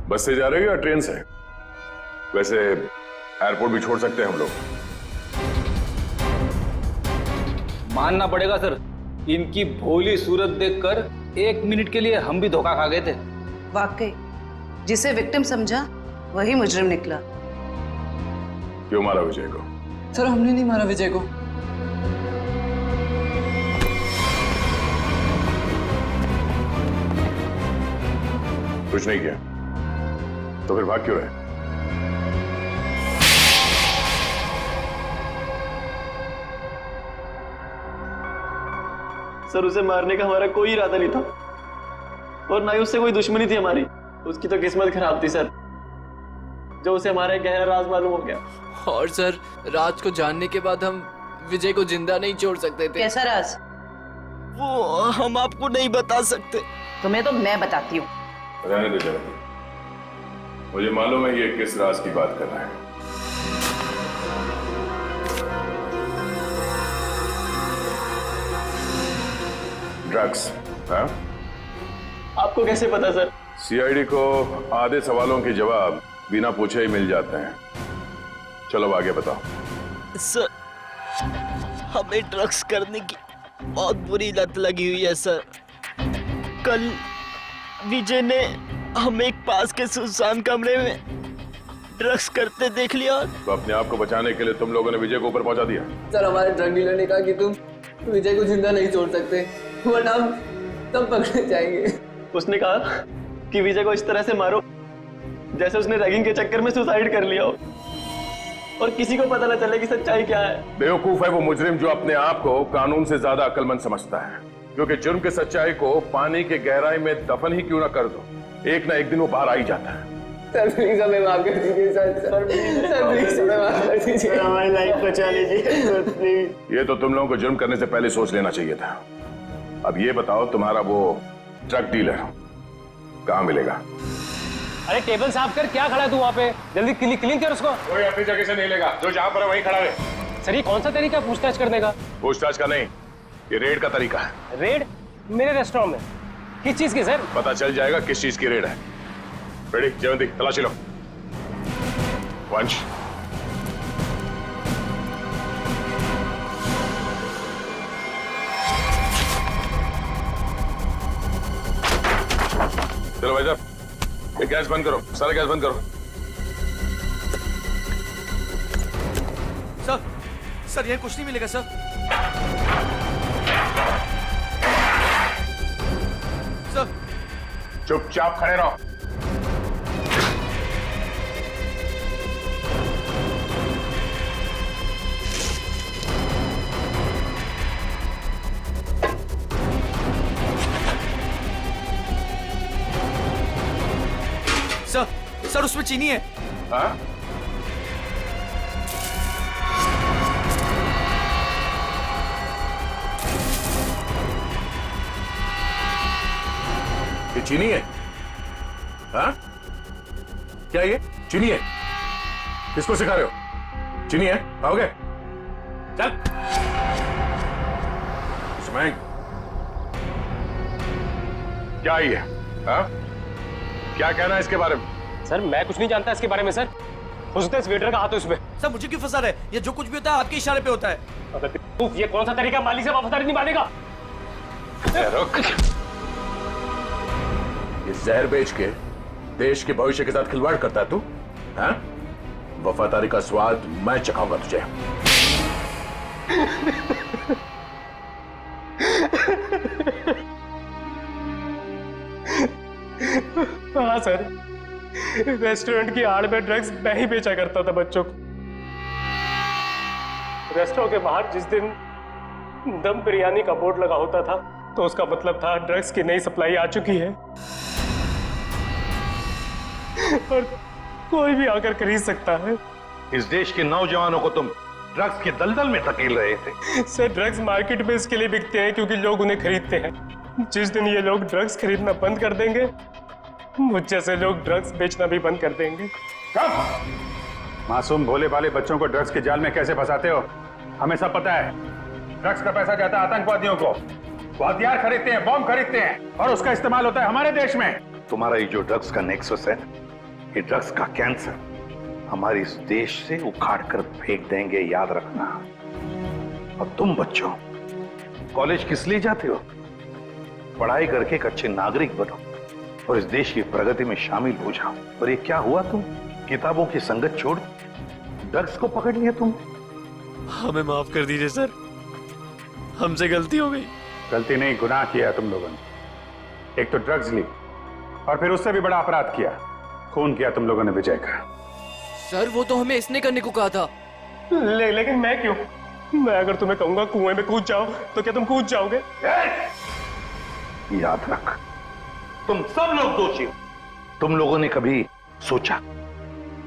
Speaker 18: बस से जा रहे हो या ट्रेन से? वैसे एयरपोर्ट भी छोड़ सकते हैं हम लोग।
Speaker 23: मानना पड़ेगा सर, इनकी भोली सूरत देखकर 1 मिनट के लिए हम भी धोखा खा गए थे।
Speaker 20: वाकई जिसे विक्टिम समझा वही मुजरिम निकला।
Speaker 18: क्यों मारा विजय को?
Speaker 17: सर हमने नहीं मारा विजय को।
Speaker 18: कुछ नहीं किया तो फिर भाग क्यों रहे?
Speaker 12: सर उसे मारने का हमारा कोई इरादा नहीं था और ना ही उससे कोई दुश्मनी थी हमारी। उसकी तो किस्मत खराब थी सर, जो उसे हमारा एक गहरा राज मालूम हो गया।
Speaker 5: और सर, राज को जानने के बाद हम विजय को जिंदा नहीं छोड़ सकते थे।
Speaker 20: कैसा राज?
Speaker 5: वो हम आपको नहीं बता सकते।
Speaker 20: तुम्हें तो मैं बताती हूँ।
Speaker 18: रहने दो जरा, मुझे मालूम है ये किस राज की बात कर रहा है। ड्रग्स? हाँ?
Speaker 12: आपको कैसे पता सर?
Speaker 18: सीआईडी को आधे सवालों के जवाब बिना पूछे ही मिल जाते हैं। चलो आगे बताओ।
Speaker 5: सर, हमें ड्रग्स करने की बहुत बुरी लत लगी हुई है सर। कल विजय ने हमें एक पास के सुनसान कमरे में ड्रग्स करते देख लिया।
Speaker 18: तो अपने आप को बचाने के लिए तुम लोगों ने विजय को ऊपर पहुंचा दिया?
Speaker 17: सर हमारे ड्रग डीलर ने कहा कि तुम विजय को जिंदा नहीं छोड़ सकते, वरना हम तब पकड़े जाएंगे।
Speaker 12: उसने कहा कि विजय को इस तरह से मारो जैसे उसने रैगिंग के चक्कर में सुसाइड कर लिया हो।
Speaker 5: और किसी को पता न चले कि सच्चाई क्या है।
Speaker 18: बेवकूफ है वो मुजरिम जो अपने आप को कानून से ज्यादा अक्लमंद समझता है, क्योंकि जुर्म की सच्चाई को पानी के गहराई में दफन ही क्यों ना कर दो, एक ना एक दिन वो बाहर आ ही जाता है।
Speaker 5: सर प्लीज हमें माफ कर दीजिए सर प्लीज हमें माफ कर दीजिए, हमारी लाइफ बचा लीजिए प्लीज।
Speaker 18: ये तो तुम लोगों को जुर्म करने से पहले सोच लेना चाहिए था। अब ये बताओ तुम्हारा वो ड्रग डीलर कहाँ मिलेगा?
Speaker 2: अरे टेबल साफ कर, क्या खड़ा तू वहाँ पे? जल्दी क्लीन कर उसको।
Speaker 18: कोई अपनी जगह से नहीं लेगा, जो जहाँ पर है वहीं खड़ा रहे।
Speaker 2: सर ये कौन सा तरीका पूछताछ करने का?
Speaker 18: पूछताछ का नहीं, ये रेड का तरीका है।
Speaker 2: रेड मेरे रेस्टोरेंट में? किस चीज की सर?
Speaker 18: पता चल जाएगा किस चीज की रेड है। रेडी जयवंती, तलाशी लो। वंश चलो भाई साहब, ये गैस बंद करो, सारा गैस बंद करो।
Speaker 8: सर यहाँ कुछ नहीं मिलेगा सर। सर
Speaker 18: चुपचाप खड़े रहो।
Speaker 8: सर उसमें चीनी है।
Speaker 18: हाँ? ये चीनी है? हाँ? क्या ये चीनी है? किसको सिखा रहे हो? चीनी है? खाओगे? चल। इसमें क्या ये? हाँ? क्या कहना है इसके बारे में?
Speaker 2: सर मैं कुछ नहीं जानता इसके बारे में सर। हो सकता है इस वेटर का हाथ है उसमें।
Speaker 8: सर मुझे क्यों फंसा रहे? ये जो कुछ भी होता है आपके इशारे पे होता है।
Speaker 2: अगर ये कौन सा तरीका मालिक से वफादारी निभाने का?
Speaker 18: रुक। ये जहर बेच के देश के भविष्य के साथ खिलवाड़ करता है तू? हाँ? वफादारी का स्वाद मैं चखाऊंगा तुझे।
Speaker 2: हाँ सर, रेस्टोरेंट की आड़ में ड्रग्स मैं ही बेचा करता था बच्चों को। रेस्टोरेंट के बाहर जिस दिन दम बिरयानी का बोर्ड लगा होता था तो उसका मतलब था ड्रग्स की नई सप्लाई आ चुकी है और कोई भी आकर खरीद सकता है।
Speaker 7: इस देश के नौजवानों को तुम ड्रग्स के दलदल में धकेल रहे थे।
Speaker 2: सर ड्रग्स मार्केट में इसके लिए बिकते हैं क्योंकि लोग उन्हें खरीदते हैं। जिस दिन ये लोग ड्रग्स खरीदना बंद कर देंगे, मुझ जैसे लोग ड्रग्स बेचना भी बंद कर देंगे।
Speaker 1: मासूम भोले भाले बच्चों को ड्रग्स के जाल में कैसे फंसाते हो? हमें सब पता है। ड्रग्स का पैसा जाता है आतंकवादियों को, वो हथियार खरीदते हैं, बॉम्ब खरीदते हैं और उसका इस्तेमाल होता है हमारे देश में।
Speaker 7: तुम्हारा ये जो ड्रग्स का नेक्सस है, ये ड्रग्स का कैंसर हमारे इस देश से उखाड़ कर फेंक देंगे, याद रखना। और तुम बच्चों कॉलेज किस लिए जाते हो? पढ़ाई करके एक अच्छे नागरिक बनो और इस देश की प्रगति में शामिल हो जाओ। और ये क्या हुआ, तुम किताबों की संगत छोड़ ड्रग्स को पकड़ लिया तुम।
Speaker 8: हमें माफ कर दीजिए सर, हमसे गलती हो गई।
Speaker 1: गलती नहीं, गुनाह किया तुम लोगों ने। एक तो ड्रग्स ली और फिर उससे भी बड़ा अपराध किया, खून किया तुम लोगों ने विजय का।
Speaker 8: सर वो तो हमें इसने करने को कहा था।
Speaker 2: लेकिन मैं क्यों? मैं अगर तुम्हें कहूंगा कुएं में कूद जाओ तो क्या तुम कूद जाओगे?
Speaker 7: याद रख, तुम सब लोग दोषी हो। तुम लोगों ने कभी सोचा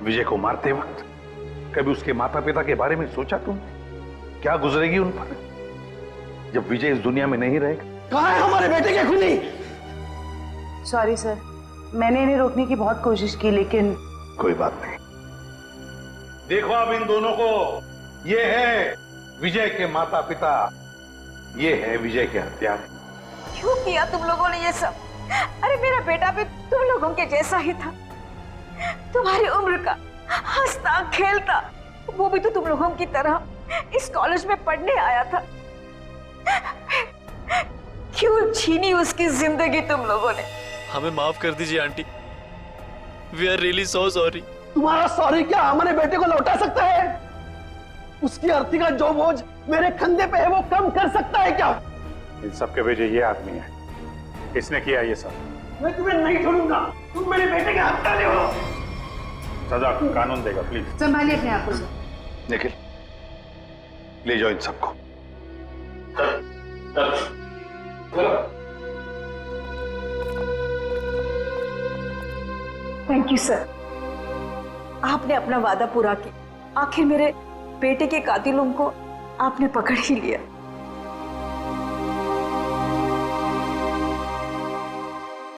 Speaker 7: विजय को मारते वक्त, कभी उसके माता पिता के बारे में सोचा तुम क्या गुजरेगी उन पर जब विजय इस दुनिया में नहीं रहेगा?
Speaker 21: कहाँ है हमारे बेटे के खूनी?
Speaker 20: सॉरी सर, मैंने इन्हें रोकने की बहुत कोशिश की लेकिन
Speaker 7: कोई बात नहीं। देखो अब इन दोनों को, ये है विजय के माता पिता, ये है विजय के हत्यारे।
Speaker 13: क्यों किया तुम लोगों ने ये सब? अरे मेरा बेटा भी तुम लोगों के जैसा ही था, तुम्हारी उम्र का, हंसता खेलता। वो भी तो तुम लोगों की तरह इस कॉलेज में पढ़ने आया था। क्यों छीनी उसकी जिंदगी तुम लोगों ने?
Speaker 8: हमें माफ कर दीजिए aunty, we are really so sorry.
Speaker 21: तुम्हारा सॉरी क्या हमारे बेटे को लौटा सकता है? उसकी अर्थी का जो बोझ मेरे कंधे पे है वो कम कर सकता है क्या?
Speaker 1: इन सब के वजह ये आदमी है, इसने किया ये सब।
Speaker 21: मैं तुम्हें नहीं छोड़ूंगा, तुम मेरे बेटे के हत्यारे हो।
Speaker 1: सजा कानून देगा, प्लीज
Speaker 20: संभालिए अपने आप को।
Speaker 1: निखिल, ले जाओ इन सबको।
Speaker 13: थैंक यू सर, आपने अपना वादा पूरा किया। आखिर मेरे बेटे के कातिलों को आपने पकड़ ही लिया।